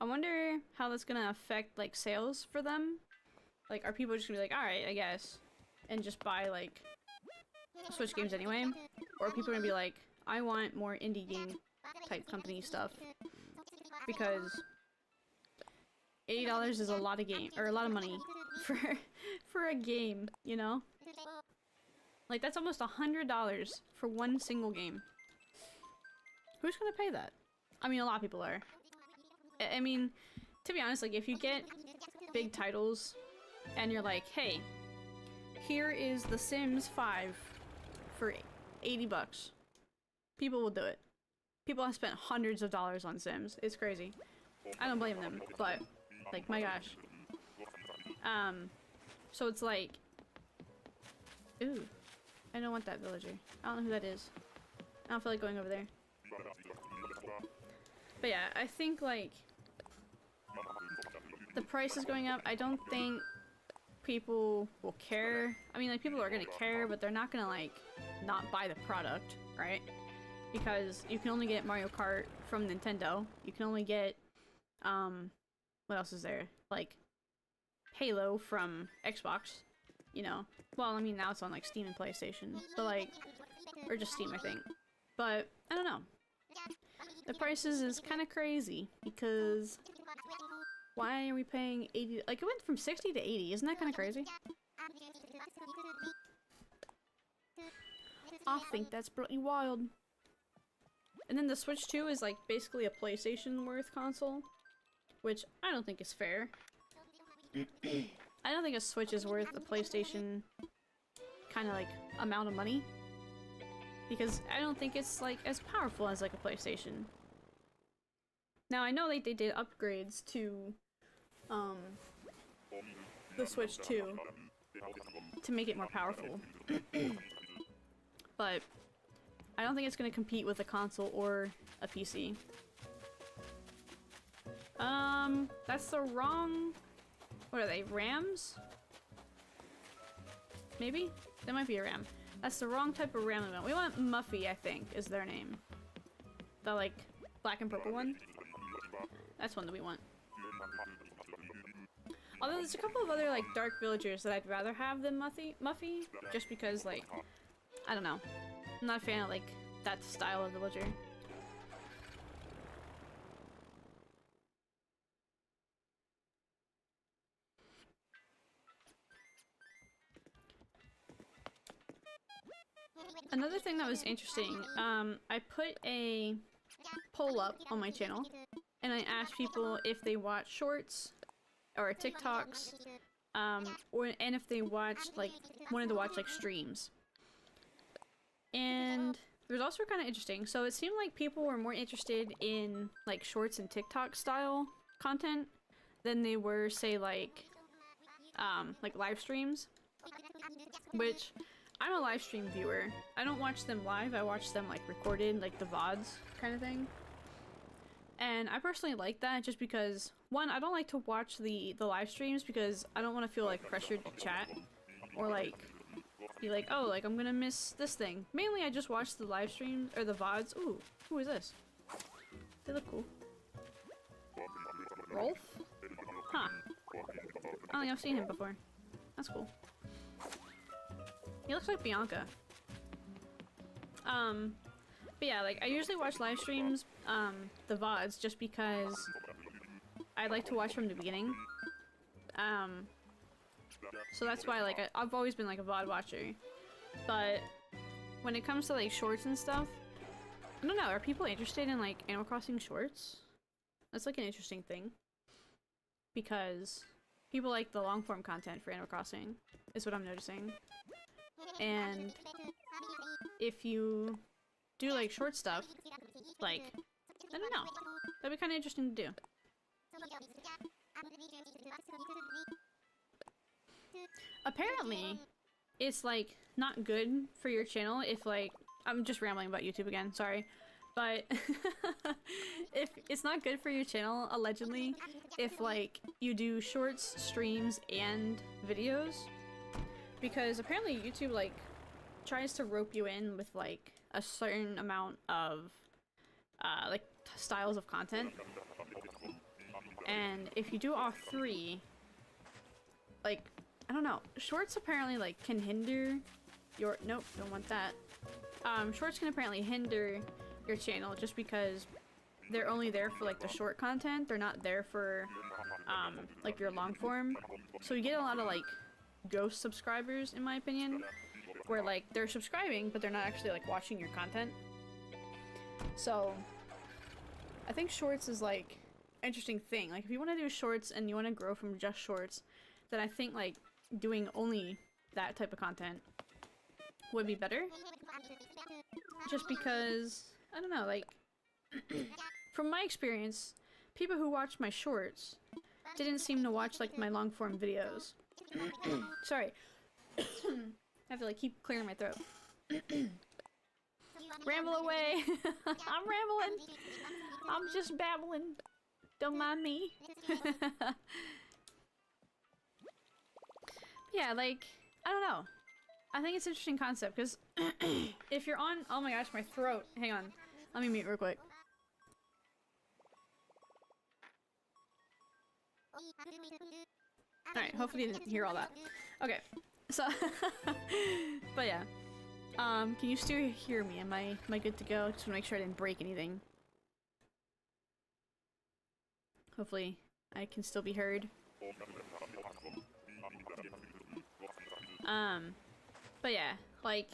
I wonder how that's gonna affect, like, sales for them. Like, are people just gonna be like, alright, I guess, and just buy, like, Switch games anyway? Or are people gonna be like, I want more indie game type company stuff? Because $80 is a lot of game, or a lot of money for a game, you know? Like, that's almost $100 for one single game. Who's gonna pay that? I mean, a lot of people are. I mean, to be honest, like, if you get big titles and you're like, hey, here is The Sims 5 for 80 bucks. People will do it. People have spent hundreds of dollars on Sims. It's crazy. I don't blame them, but, like, my gosh. So it's like, ooh, I don't want that villager. I don't know who that is. I don't feel like going over there. But yeah, I think, like, the price is going up. I don't think people will care. I mean, like, people are gonna care, but they're not gonna, like, not buy the product, right? Because you can only get Mario Kart from Nintendo. You can only get, what else is there? Like, Halo from Xbox, you know? Well, I mean, now it's on, like, Steam and PlayStation. But, like, Or just Steam, I think. But, I don't know. The prices is kind of crazy, because why are we paying 80? Like, it went from 60 to 80, isn't that kind of crazy? I think that's pretty wild. And then the Switch 2 is like basically a PlayStation worth console, which I don't think is fair. I don't think a Switch is worth a PlayStation kind of like amount of money, because I don't think it's like as powerful as like a PlayStation. Now I know like they did upgrades to the Switch 2 to make it more powerful. But I don't think it's going to compete with a console or a PC. That's the wrong... What are they? Rams? Maybe? That might be a ram. That's the wrong type of ram event. We want Muffy, I think, is their name. The, like, black and purple one. That's one that we want. Although there's a couple of other, like, dark villagers that I'd rather have than Muffy, just because, like, I don't know. I'm not a fan of, like, that style of villager. Another thing that was interesting, I put a poll up on my channel, and I asked people if they watch shorts or TikToks, and if they watched, like, wanted to watch, like, streams. And it was also kind of interesting. So it seemed like people were more interested in, like, shorts and TikTok style content than they were, say, like live streams. Which, I'm a live stream viewer. I don't watch them live, I watch them, like, recorded, like the VODs kind of thing. And I personally like that just because, one, I don't like to watch the live streams because I don't want to feel, like, pressured to chat. Or, like, be like, oh, like, I'm gonna miss this thing. Mainly, I just watch the live streams, or the VODs. Ooh, who is this? They look cool. Rolf? Huh. I don't think I've seen him before. That's cool. He looks like Bianca. But yeah, like, I usually watch live streams, the VODs, just because I like to watch from the beginning. So that's why, like, I've always been, like, a VOD watcher. But when it comes to, like, shorts and stuff, I don't know, are people interested in, like, Animal Crossing shorts? That's, like, an interesting thing. Because people like the long-form content for Animal Crossing, is what I'm noticing. And if you do, like, short stuff, like, I don't know, that'd be kind of interesting to do. Apparently, it's, like, not good for your channel if, like, I'm just rambling about YouTube again, sorry. But if it's not good for your channel, allegedly, if, like, you do shorts, streams, and videos. Because apparently YouTube, like, tries to rope you in with, like, a certain amount of, like, styles of content. And if you do all three, like, I don't know, shorts apparently, like, can hinder your- nope, don't want that. Shorts can apparently hinder your channel just because they're only there for, like, the short content. They're not there for, like, your long form. So you get a lot of, like, ghost subscribers, in my opinion, where, like, they're subscribing, but they're not actually, like, watching your content. So I think shorts is, like, an interesting thing. Like, if you want to do shorts and you want to grow from just shorts, then I think, like, doing only that type of content would be better. Just because, I don't know, like, from my experience, people who watch my shorts didn't seem to watch, like, my long form videos. Sorry. I have to, like, keep clearing my throat. Ramble away! I'm rambling! I'm just babbling. Don't mind me. Yeah, like, I don't know. I think it's an interesting concept, because if you're on- oh my gosh, my throat. Hang on. Let me mute real quick. Alright, hopefully you didn't hear all that. Okay, so, but yeah. Can you still hear me? Am I good to go? Just wanna make sure I didn't break anything. Hopefully I can still be heard. But yeah, like,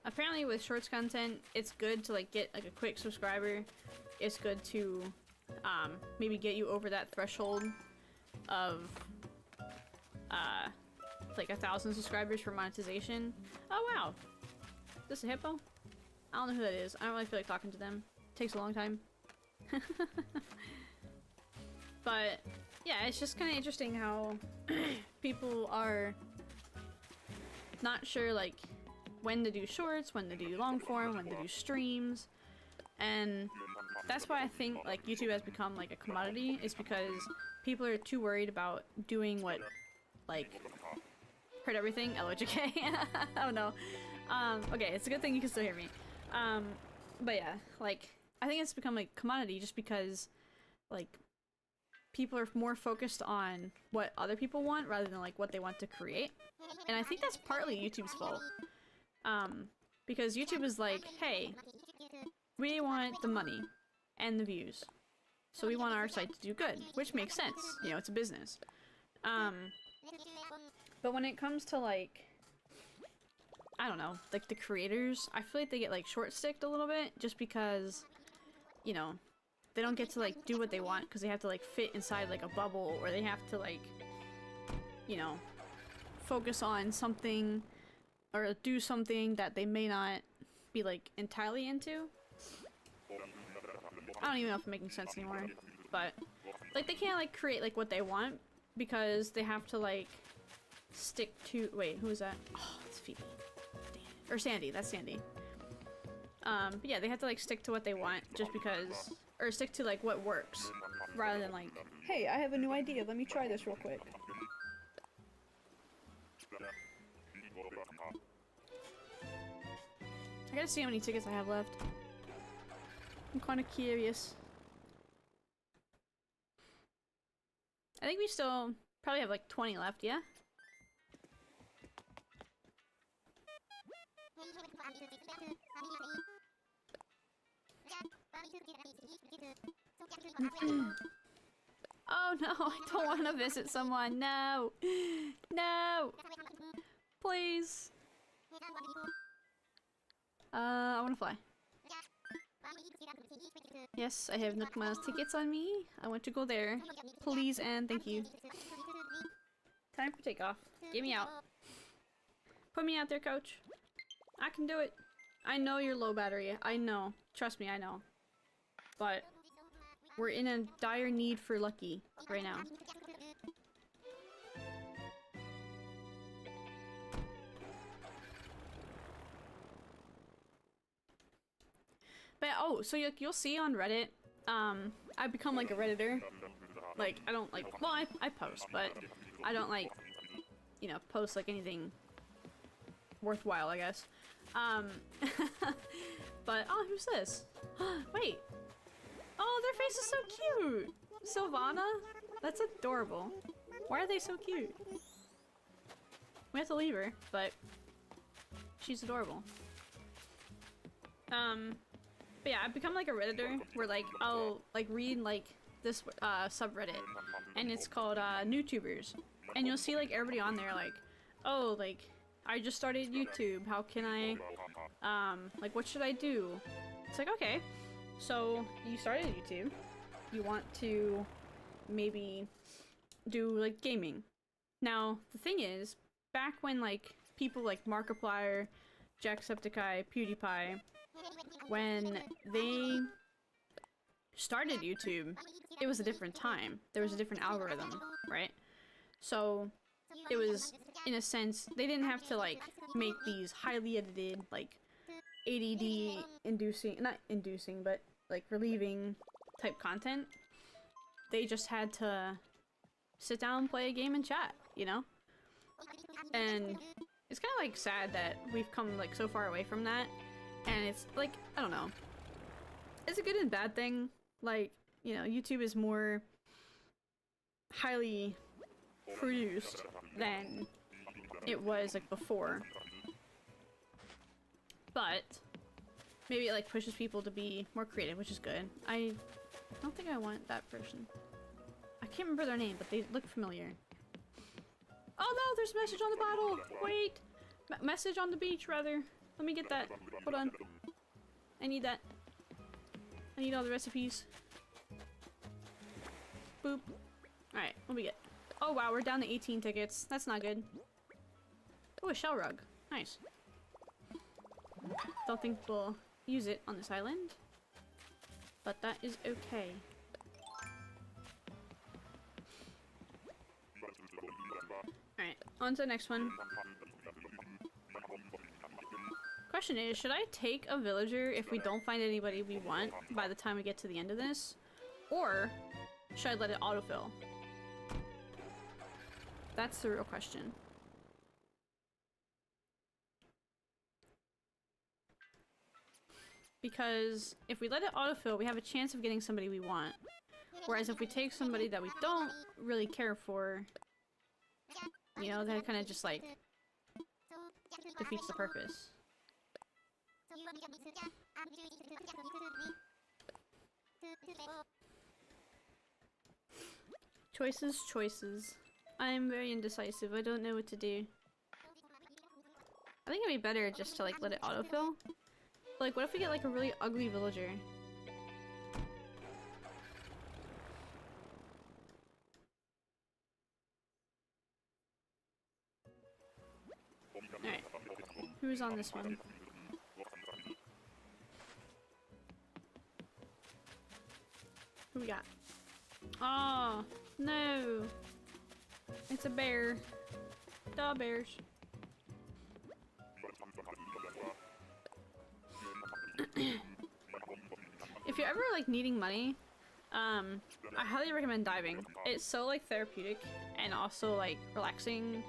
apparently with shorts content, it's good to like get like a quick subscriber. It's good to maybe get you over that threshold of like 1,000 subscribers for monetization. Oh wow, is this a hippo? I don't know who that is. I don't really feel like talking to them. It takes a long time. But yeah, it's just kind of interesting how people are not sure like when to do shorts, when to do long form, when to do streams, and that's why I think like YouTube has become like a commodity, is because people are too worried about doing what like heard everything LOJK. Oh no. Okay, it's a good thing you can still hear me. But yeah, like I think it's become like commodity just because like people are more focused on what other people want rather than like what they want to create. And I think that's partly YouTube's fault. Because YouTube is like, hey, we want the money and the views. So we want our site to do good, which makes sense. You know, it's a business. But when it comes to like, I don't know, like the creators, I feel like they get like short-sticked a little bit just because, you know, they don't get to like do what they want because they have to like fit inside like a bubble, or they have to like, you know, focus on something or do something that they may not be like entirely into. I don't even know if I'm making sense anymore, but like they can't like create like what they want because they have to like stick to— wait, who is that? Oh, it's Phoebe. Damn it. Or Sandy, that's Sandy. But yeah, they have to like stick to what they want just because, or stick to like what works rather than like, hey, I have a new idea, let me try this real quick. I gotta see how many tickets I have left. I'm kind of curious. I think we still probably have like 20 left, yeah? Oh no, I don't want to visit someone. No! No! Please! I want to fly. Yes, I have Nookma's tickets on me. I want to go there. Please and thank you. Time for takeoff. Get me out. Put me out there, coach. I can do it. I know you're low battery. I know. Trust me, I know. But we're in a dire need for Lucky right now. But oh, so you'll see on Reddit, I've become like a Redditor. Like, I don't like— well, I post, but I don't like, you know, post like anything worthwhile, I guess. But oh, who's this? Wait. Oh, their face is so cute. Sylvana? That's adorable. Why are they so cute? We have to leave her, but she's adorable. But yeah, I've become like a Redditor where like I'll like read like this subreddit, and it's called NewTubers, and you'll see like everybody on there like, oh, like I just started YouTube, how can I like what should I do? It's like, okay, so you started YouTube, you want to maybe do like gaming. Now the thing is, back when like people like Markiplier, Jacksepticeye, PewDiePie, when they started YouTube, it was a different time. There was a different algorithm, right? So it was, in a sense, they didn't have to like make these highly edited, like ADD inducing, not inducing, but like relieving type content. They just had to sit down, play a game, and chat, you know? And it's kind of like sad that we've come like so far away from that. And it's like, I don't know, it's a good and bad thing. Like, you know, YouTube is more highly produced than it was like before. But maybe it like pushes people to be more creative, which is good. I don't think I want that person. I can't remember their name, but they look familiar. Oh no, there's a message on the bottle! Wait! Message on the beach, rather. Let me get that. Hold on. I need that. I need all the recipes. Boop. Alright, what do we get? Oh wow, we're down to 18 tickets. That's not good. Oh, a shell rug. Nice. Don't think we'll use it on this island. But that is okay. Alright, on to the next one. Question is, should I take a villager if we don't find anybody we want by the time we get to the end of this? Or should I let it autofill? That's the real question. Because if we let it autofill, we have a chance of getting somebody we want. Whereas if we take somebody that we don't really care for, you know, that kind of just like defeats the purpose. Choices, choices. I'm very indecisive. I don't know what to do. I think it'd be better just to like let it autofill. Like, what if we get like a really ugly villager? Alright. Who's on this one? Who we got? Oh, no. It's a bear. Duh, bears. If you're ever like needing money, I highly recommend diving. It's so like therapeutic and also like relaxing,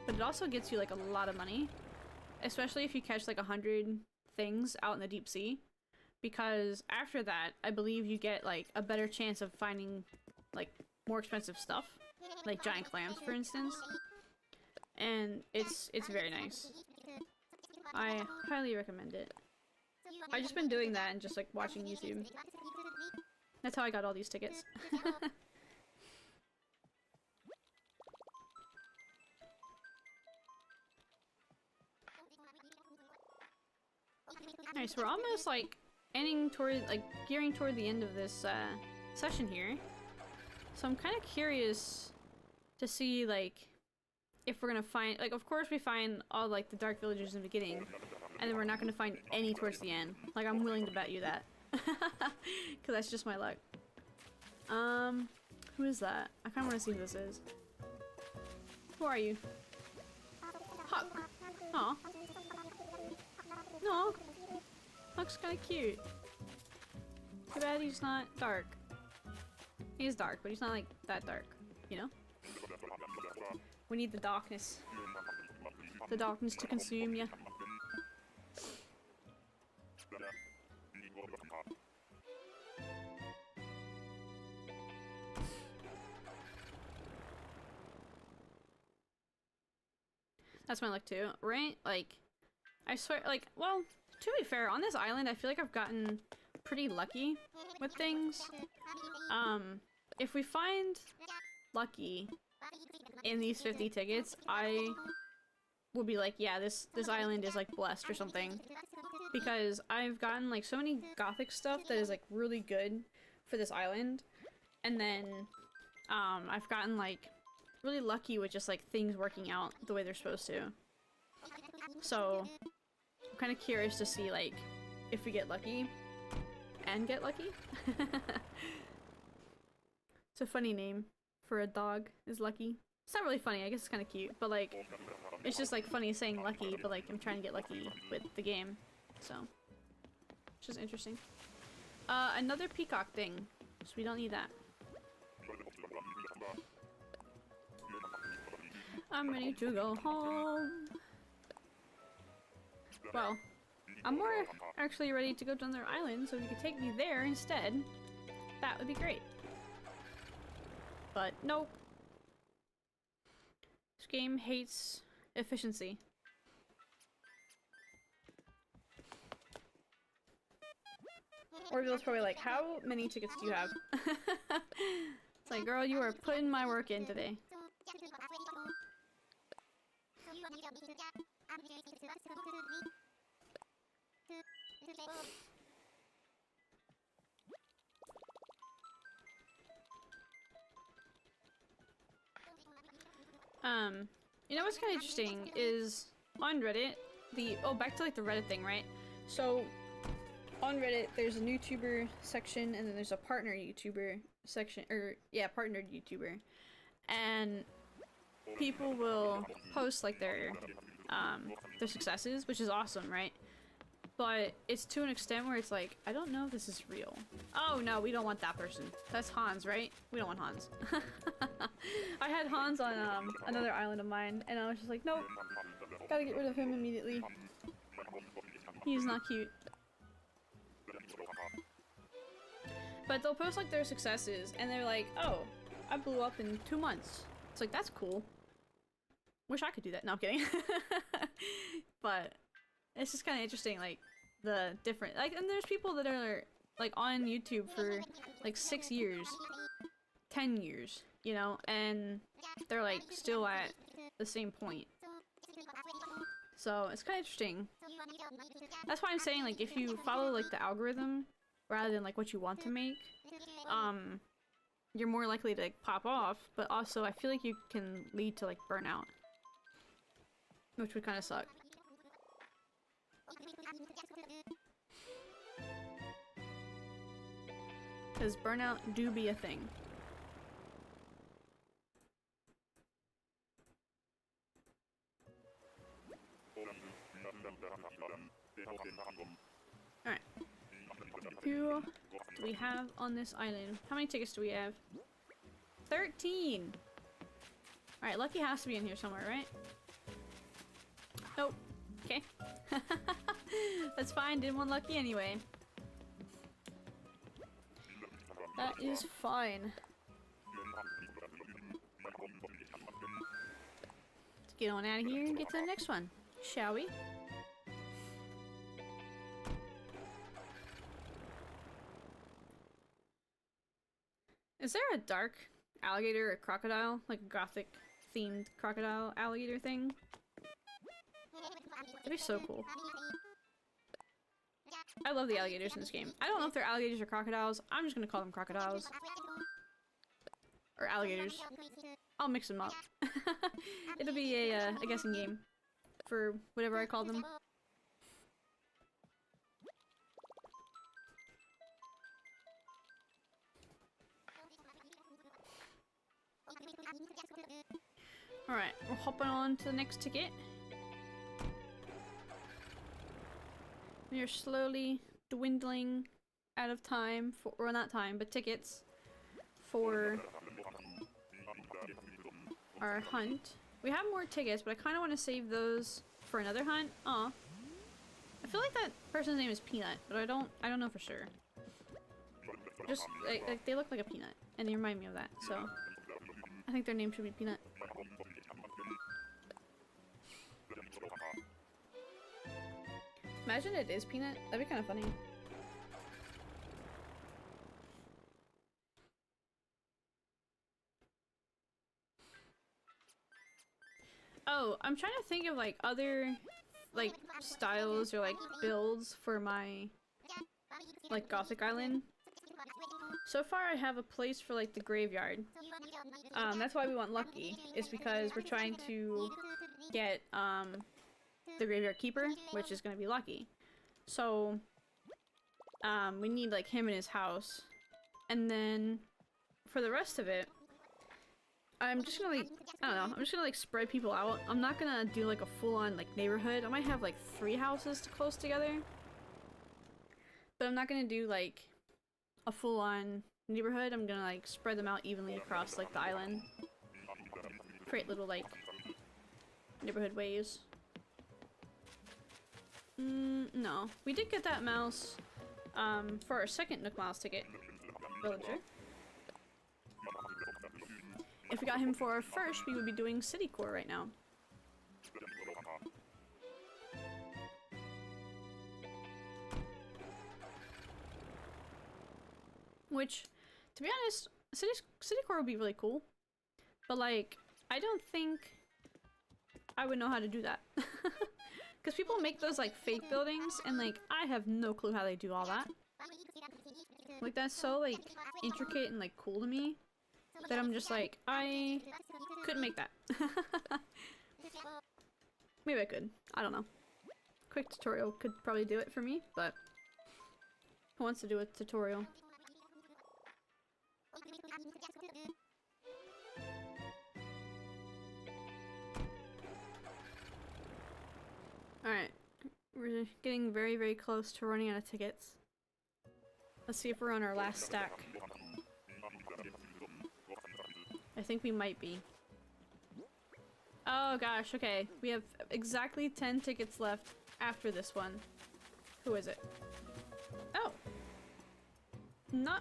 but it also gets you like a lot of money, especially if you catch like 100 things out in the deep sea, because after that I believe you get like a better chance of finding like more expensive stuff, like giant clams for instance, and it's very nice. I highly recommend it. I've just been doing that and just like watching YouTube. That's how I got all these tickets. Alright, so we're almost like ending toward, like gearing toward the end of this session here. So I'm kind of curious to see like if we're gonna find, like of course we find all like the dark villagers in the beginning, and then we're not gonna find any towards the end. Like I'm willing to bet you that. Cause that's just my luck. Who is that? I kinda wanna see who this is. Who are you? Huck. Aw. No. Huck's kinda cute. Too bad he's not dark. He's dark, but he's not like that dark, you know? We need the darkness. The darkness to consume you. That's my luck too, right? Like, I swear, like, well, to be fair, on this island, I feel like I've gotten pretty lucky with things. If we find lucky in these 50 tickets, I will be like, yeah, this island is like blessed or something. Because I've gotten like so many gothic stuff that is like really good for this island. And then, I've gotten like really lucky with just like things working out the way they're supposed to. So I'm kind of curious to see like if we get lucky and get lucky. It's a funny name for a dog, is Lucky. It's not really funny, I guess it's kind of cute, but like it's just like funny saying lucky, but like I'm trying to get lucky with the game, so it's just interesting. Another peacock thing, so we don't need that. I'm ready to go home. Well, I'm more actually ready to go to another island, so if you could take me there instead, that would be great. But nope. This game hates efficiency. Orville's probably like, how many tickets do you have? It's like, girl, you are putting my work in today. You know what's kind of interesting is on Reddit, back to like the Reddit thing, right? So on Reddit, there's a YouTuber section and then there's a partner YouTuber section, or yeah, partnered YouTuber. And people will post like their successes, which is awesome, right? But it's to an extent where it's like, I don't know if this is real. Oh no, we don't want that person. That's Hans, right? We don't want Hans. I had Hans on another island of mine, and I was just like, nope, gotta get rid of him immediately. He's not cute. But they'll post like their successes, and they're like, oh, I blew up in 2 months. It's like, that's cool. Wish I could do that. No, I'm kidding. But it's just kind of interesting, like, the different, like, and there's people that are, like, on YouTube for, like, 6 years, 10 years, you know, and they're, like, still at the same point. So, it's kind of interesting. That's why I'm saying, like, if you follow, like, the algorithm, rather than, like, what you want to make, you're more likely to, like, pop off, but also I feel like you can lead to, like, burnout. Which would kind of suck. Because burnout do be a thing. Alright. Who do we have on this island? How many tickets do we have? 13! Alright, Lucky has to be in here somewhere, right? Nope. Okay. That's fine, didn't want Lucky anyway. That is fine. Let's get on out of here and get to the next one, shall we? Is there a dark alligator or crocodile? Like a gothic themed crocodile alligator thing? That'd be so cool. I love the alligators in this game. I don't know if they're alligators or crocodiles. I'm just gonna call them crocodiles. Or alligators. I'll mix them up. It'll be a guessing game for whatever I call them. Alright, we're hopping on to the next ticket. We are slowly dwindling out of time for, or not time, but tickets for our hunt. We have more tickets, but I kind of want to save those for another hunt. Aw. I feel like that person's name is Peanut, but I don't know for sure. Just, like they look like a peanut, and they remind me of that, so I think their name should be Peanut. Imagine it is Peanut. That'd be kind of funny. Oh, I'm trying to think of like other like styles or like builds for my like Gothic Island. So far I have a place for like the graveyard. That's why we want Lucky, is because we're trying to get the graveyard keeper, which is gonna be Lucky. So we need like him in his house. And then for the rest of it, I'm just gonna like, I don't know, I'm just gonna like spread people out. I'm not gonna do like a full-on like neighborhood. I might have like 3 houses close together. But I'm not gonna do like a full-on neighborhood. I'm gonna like spread them out evenly across like the island. Create little like neighborhood waves. No. We did get that mouse for our second Nook Miles ticket. Villager. If we got him for our first, we would be doing City Core right now. Which, to be honest, city core would be really cool. But like, I don't think I would know how to do that. Because people make those like fake buildings and like, I have no clue how they do all that. Like that's so like intricate and like cool to me that I'm just like, I couldn't make that. Maybe I could. I don't know. Quick tutorial could probably do it for me, but who wants to do a tutorial? Alright. We're getting very, very close to running out of tickets. Let's see if we're on our last stack. I think we might be. Oh gosh, okay. We have exactly 10 tickets left after this one. Who is it? Oh!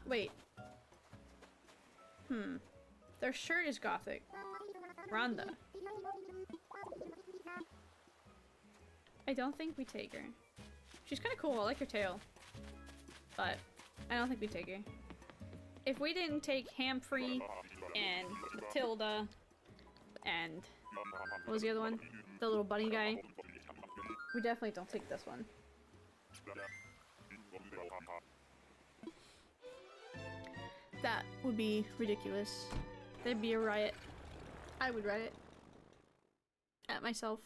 Wait. Their shirt is gothic. Rhonda. I don't think we take her. She's kind of cool, I like her tail. But I don't think we take her. If we didn't take Hamfrey and Tilda and what was the other one? The little bunny guy. We definitely don't take this one. That would be ridiculous. That'd be a riot. I would riot. At myself.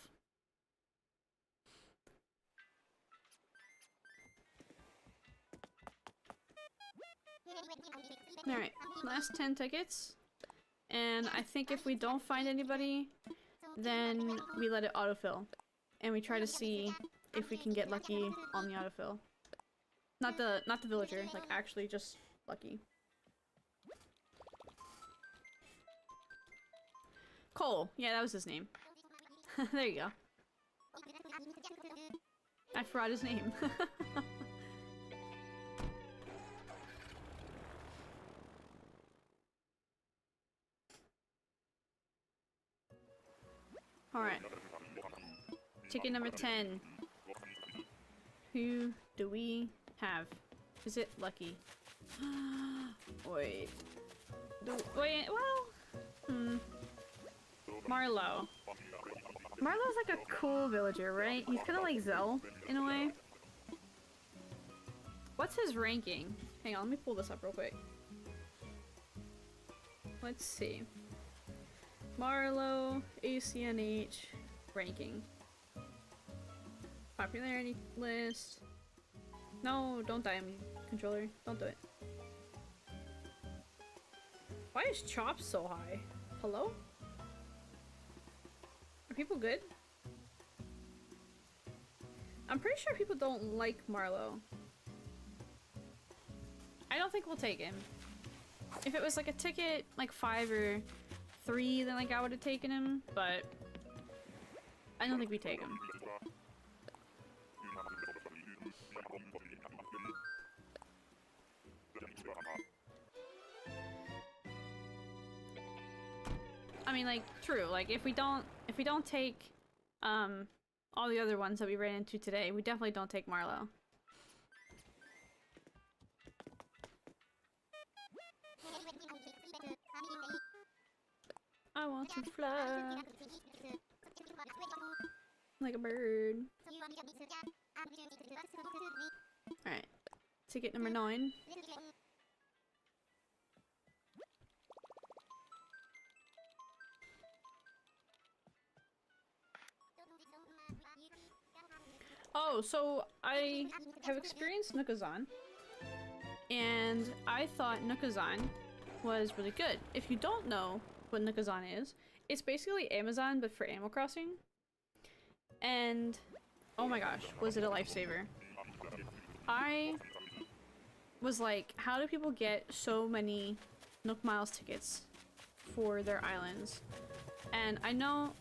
Alright, last 10 tickets. And I think if we don't find anybody, then we let it autofill. And we try to see if we can get lucky on the autofill. Not the villager, like actually just lucky. Cole, yeah, that was his name. There you go. I forgot his name. Alright. Ticket number 10. Who do we have? Is it Lucky? Wait. Wait, well... Marlowe. Marlowe's like a cool villager, right? He's kind of like Zell, in a way. What's his ranking? Hang on, let me pull this up real quick. Let's see. Marlowe, acnh, ranking. Popularity list. No, don't die on me, controller. Don't do it. Why is Chop so high? Hello? Are people good? I'm pretty sure people don't like Marlowe. I don't think we'll take him. If it was like a ticket, like 5 or 3, then like I would have taken him, but I don't think we take him. I mean, like, true, like, if we don't take, all the other ones that we ran into today, we definitely don't take Marlowe. I want to fly like a bird. Alright, ticket number 9. Oh, so I have experienced Nookazon, and I thought Nookazon was really good. If you don't know what Nookazon is, it's basically Amazon but for Animal Crossing. And oh my gosh, was it a lifesaver. I was like, how do people get so many Nook Miles tickets for their islands? And I know,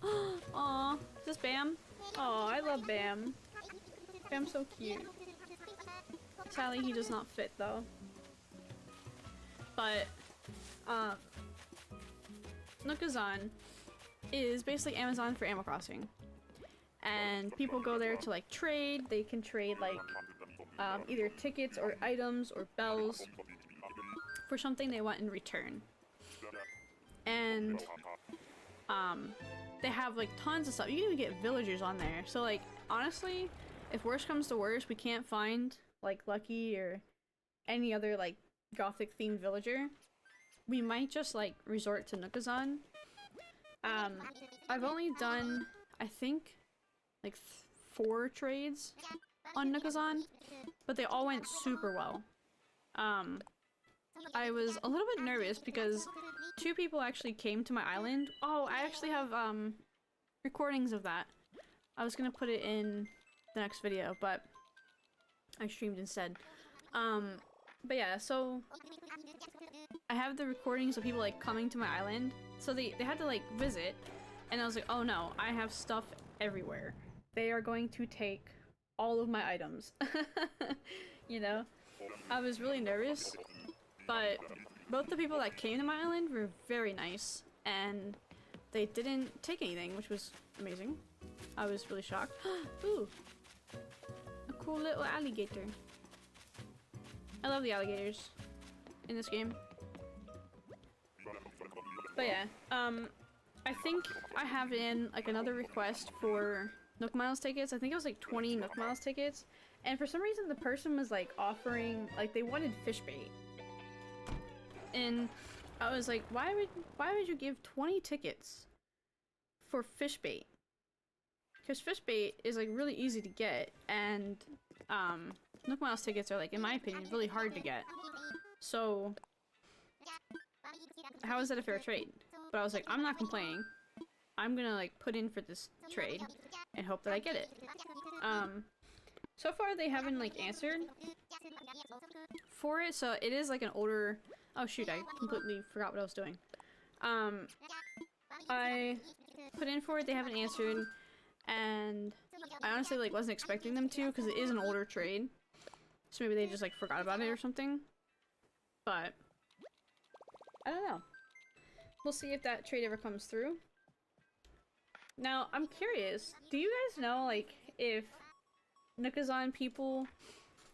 aw, is this Bam? Oh, I love Bam. Bam's so cute. Sadly, he does not fit though. But, Nookazon is basically Amazon for Animal Crossing. And people go there to like trade. They can trade like either tickets or items or bells for something they want in return. And they have like tons of stuff. You can even get villagers on there. So like honestly, if worse comes to worse, we can't find like Lucky or any other like gothic themed villager, we might just like resort to Nookazon. I've only done, I think, like 4 trades on Nookazon, but they all went super well. I was a little bit nervous because 2 people actually came to my island. Oh, I actually have recordings of that. I was gonna put it in the next video, but I streamed instead. But yeah, so I have the recordings of people like coming to my island. So they had to like visit, and I was like, oh no, I have stuff everywhere. They are going to take all of my items. You know? I was really nervous, but both the people that came to my island were very nice, and they didn't take anything, which was amazing. I was really shocked. Ooh! A cool little alligator. I love the alligators in this game. But yeah, I think I have in like another request for Nook Miles tickets. I think it was like 20 Nook Miles tickets. And for some reason the person was like offering, like they wanted fish bait. And I was like, why would you give 20 tickets for fish bait? Because fish bait is like really easy to get, and Nook Miles tickets are like, in my opinion, really hard to get. So how is that a fair trade? But I was like, I'm not complaining. I'm gonna like put in for this trade and hope that I get it. So far they haven't like answered for it, so it is like an older. Oh shoot, I completely forgot what I was doing. I put in for it, they haven't answered, and I honestly like wasn't expecting them to because it is an older trade. So maybe they just like forgot about it or something. But I don't know. We'll see if that trade ever comes through. Now, I'm curious, do you guys know like if Nookazon people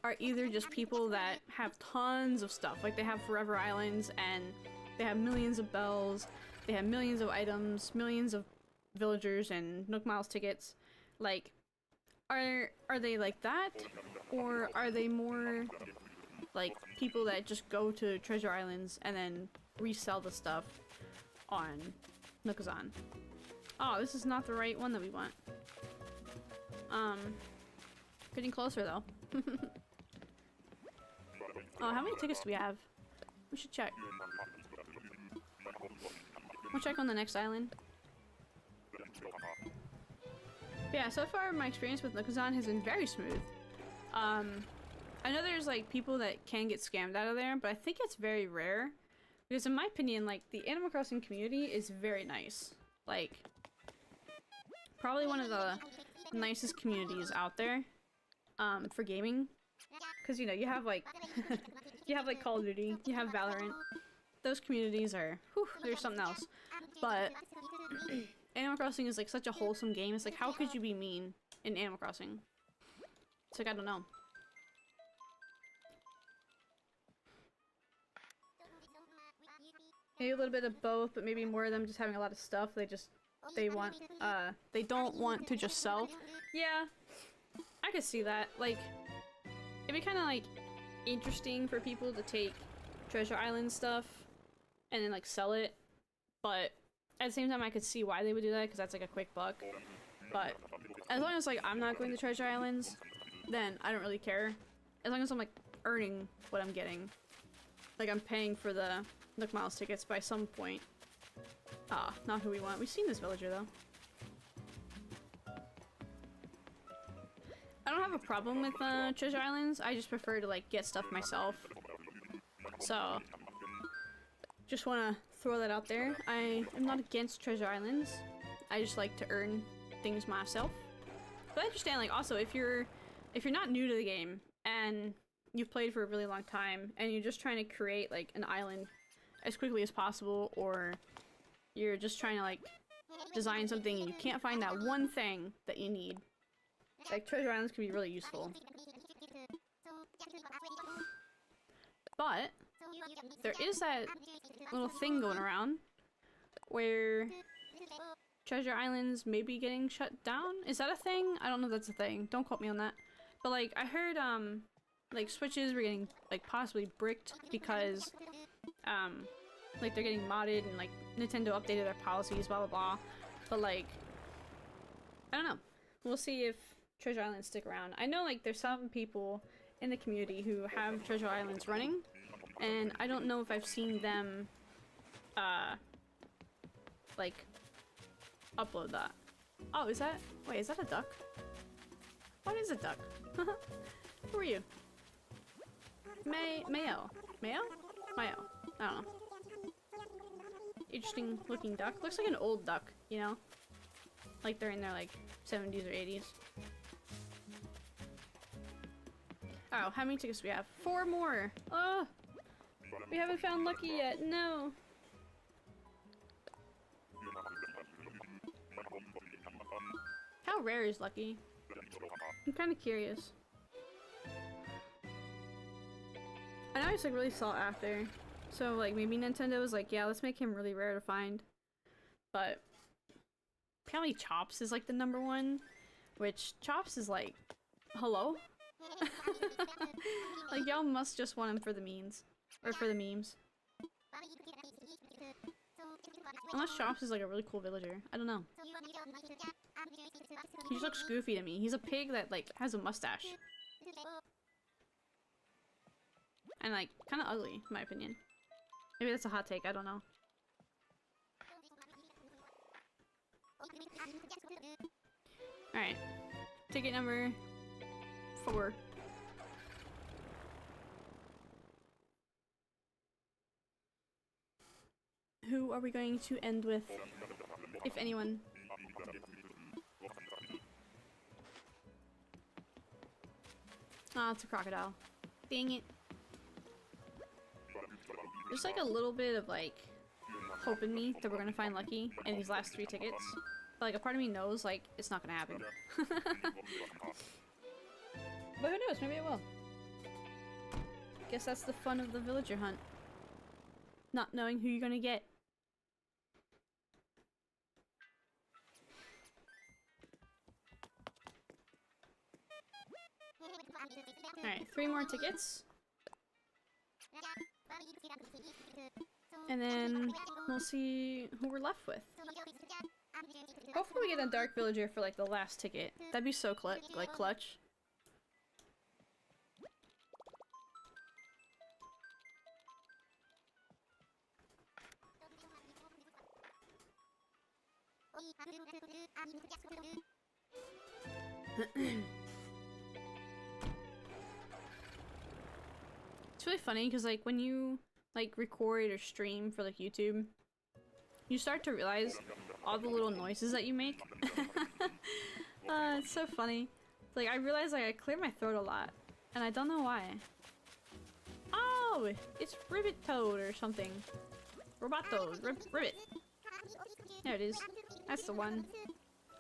are either just people that have tons of stuff, like they have Forever Islands and they have millions of bells, they have millions of items, millions of villagers and Nook Miles tickets, like are they like that, or are they more like people that just go to Treasure Islands and then resell the stuff on Nookazon? Oh, this is not the right one that we want. Getting closer though. Oh, how many tickets do we have? We should check. We'll check on the next island. Yeah, so far my experience with Nookazon has been very smooth. I know there's like people that can get scammed out of there, but I think it's very rare. Because in my opinion, like the Animal Crossing community is very nice. Like, probably one of the nicest communities out there for gaming. Because you know, you have like you have like Call of Duty, you have Valorant. Those communities are, whew, there's something else. But Animal Crossing is like such a wholesome game. It's like, how could you be mean in Animal Crossing? It's like, I don't know. Maybe a little bit of both, but maybe more of them just having a lot of stuff. They don't want to just sell. Yeah, I could see that. Like, it'd be kind of like interesting for people to take Treasure Island stuff and then like sell it, but at the same time I could see why they would do that because that's like a quick buck. But as long as like I'm not going to Treasure Islands, then I don't really care. As long as I'm like earning what I'm getting, like I'm paying for the Nook Miles tickets by some point. Ah, not who we want. We've seen this villager though. I don't have a problem with Treasure Islands. I just prefer to like get stuff myself. So just want to throw that out there. I am not against Treasure Islands. I just like to earn things myself. But I understand, like, also if you're not new to the game and you've played for a really long time and you're just trying to create like an island as quickly as possible, or you're just trying to like design something and you can't find that one thing that you need, like Treasure Islands can be really useful. But there is that little thing going around where Treasure Islands may be getting shut down. Is that a thing? I don't know if that's a thing. Don't quote me on that. But like, I heard like switches were getting like possibly bricked because like they're getting modded and like Nintendo updated their policies, blah blah blah. But like, I don't know. We'll see if Treasure Islands stick around. I know like there's some people in the community who have Treasure Islands running, and I don't know if I've seen them like upload that. Oh, is that, wait, is that a duck? What is a duck? Who are you? Mayo. Mayo? Mayo? I don't know. Interesting looking duck. Looks like an old duck, you know? Like they're in their like 70s or 80s. Oh, how many tickets do we have? 4 more! Oh! We haven't found Lucky yet, no! How rare is Lucky? I'm kind of curious. I know he's like really sought after, so like maybe Nintendo was like, yeah, let's make him really rare to find. But apparently Chops is like the #1, which Chops is like, hello? Like y'all must just want him for the memes, or for the memes. Unless Chops is like a really cool villager, I don't know. He just looks goofy to me. He's a pig that like has a mustache. And like, kind of ugly, in my opinion. Maybe that's a hot take, I don't know. Alright. Ticket number 4. Who are we going to end with, if anyone? Oh, it's a crocodile. Dang it. There's like a little bit of like hope in me that we're gonna find Lucky in these last 3 tickets. But like a part of me knows like it's not gonna happen. But who knows, maybe it will. Guess that's the fun of the villager hunt. Not knowing who you're gonna get. Alright, 3 more tickets. And then we'll see who we're left with. Hopefully we get a dark villager for like the last ticket. That'd be so clutch. It's really funny because like when you like record or stream for like YouTube, you start to realize all the little noises that you make. It's so funny. Like I realize like I clear my throat a lot and I don't know why. Oh, it's Ribbit Toad or something. Roboto, Ribbit. There it is. That's the one.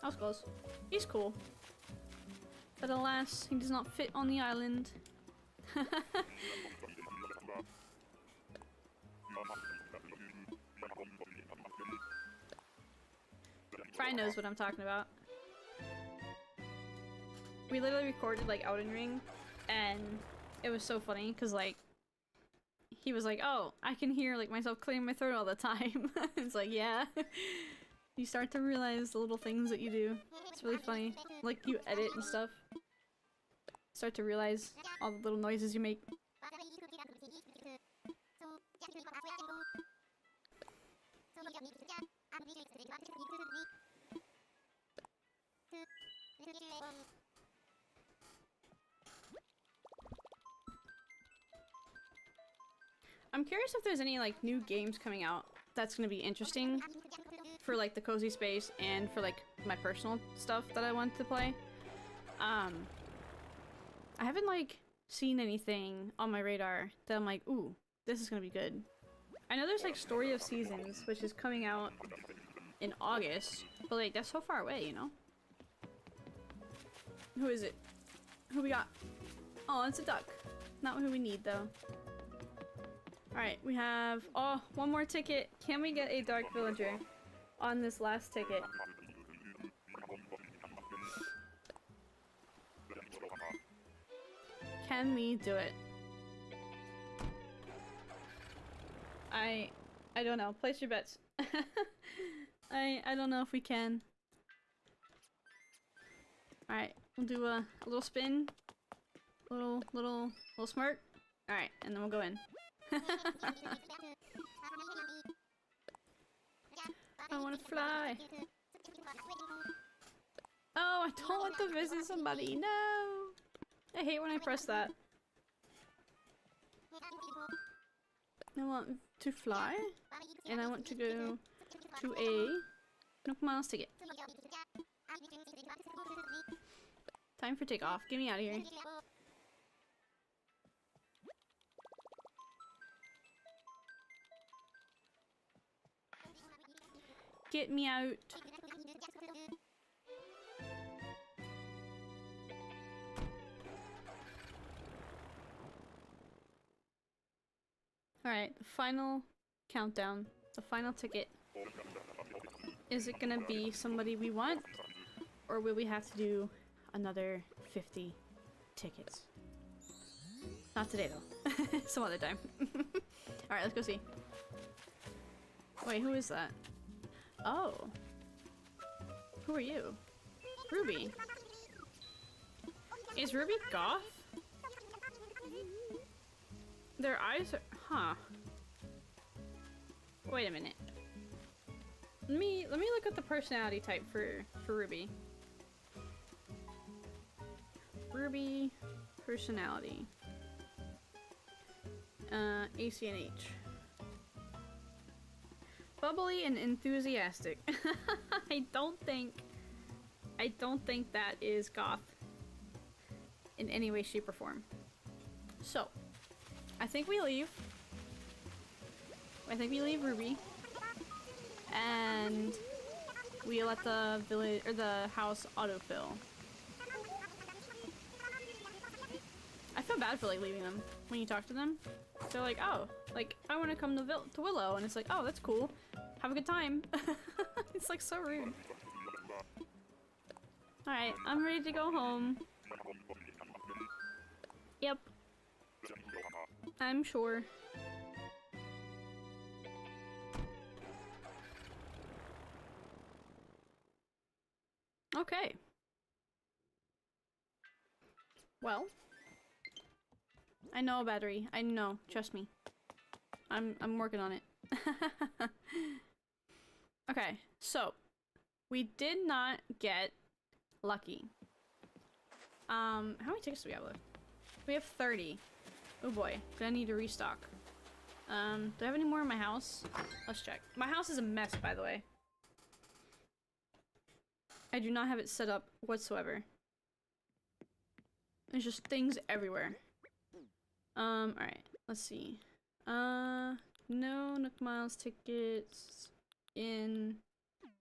That was close. He's cool. But alas, he does not fit on the island. Brian knows what I'm talking about. We literally recorded like Elden Ring, and it was so funny because like he was like, "Oh, I can hear like myself clearing my throat all the time." It's like, yeah. You start to realize the little things that you do. It's really funny. Like you edit and stuff. Start to realize all the little noises you make. I'm curious if there's any like new games coming out that's gonna be interesting for like the cozy space and for like my personal stuff that I want to play. I haven't like seen anything on my radar that I'm like, ooh, this is gonna be good. I know there's like Story of Seasons, which is coming out in August, but like that's so far away, you know? Who is it? Who we got? Oh, it's a duck. Not who we need though. Alright, we have... Oh, one more ticket. Can we get a dark villager on this last ticket? Can we do it? I don't know. Place your bets. I don't know if we can. Alright, we'll do a little spin. Little smirk. Alright, and then we'll go in. I wanna fly. Oh, I don't want to visit somebody. No! I hate when I press that. I want to fly, and I want to go to a Nook Miles ticket. Time for takeoff. Get me out of here. Get me out. Alright, the final countdown. The final ticket. Is it gonna be somebody we want? Or will we have to do another 50 tickets? Not today though. Some other time. Alright, let's go see. Wait, who is that? Oh. Who are you? Ruby. Is Ruby goth? Their eyes are... Huh. Wait a minute. Let me look at the personality type for Ruby. Ruby personality. acnh. Bubbly and enthusiastic. I don't think that is goth in any way, shape, or form. So, I think we leave. I think we leave Ruby, and we let the village or the house autofill. I feel bad for like leaving them when you talk to them. They're like, oh, like I want to come to Willow, and it's like, oh, that's cool. Have a good time. It's like so rude. All right, I'm ready to go home. Yep. I'm sure. Okay. Well, I know a battery. I know. Trust me. I'm working on it. Okay, so we did not get lucky. How many tickets do we have left? We have 30. Oh boy, gonna need to restock. Do I have any more in my house? Let's check. My house is a mess, by the way. I do not have it set up whatsoever. There's just things everywhere. Alright, let's see. No Nook Miles tickets in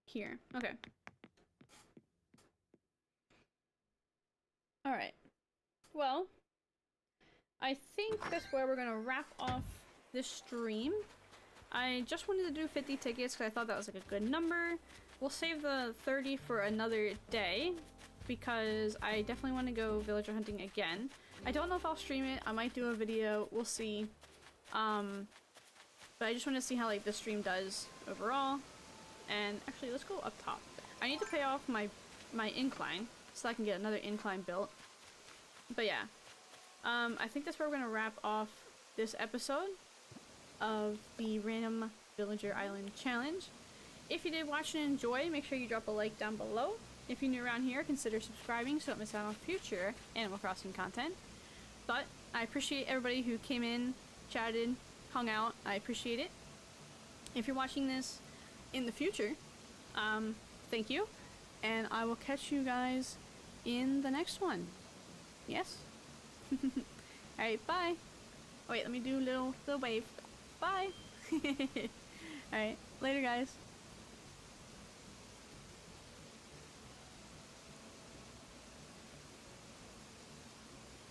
here. Okay. Alright. Well, I think that's where we're gonna wrap off this stream. I just wanted to do 50 tickets because I thought that was like a good number. We'll save the 30 for another day because I definitely want to go villager hunting again. I don't know if I'll stream it. I might do a video. We'll see. But I just want to see how like the stream does overall. And actually, let's go up top. I need to pay off my incline so I can get another incline built. But yeah, I think that's where we're gonna wrap off this episode of the Random Villager Island Challenge. If you did watch and enjoy, make sure you drop a like down below. If you're new around here, consider subscribing so you don't miss out on future Animal Crossing content. But I appreciate everybody who came in, chatted, hung out. I appreciate it. If you're watching this in the future, thank you. And I will catch you guys in the next one. Yes? Alright, bye. Oh, wait, let me do a little wave. Bye. Alright, later guys.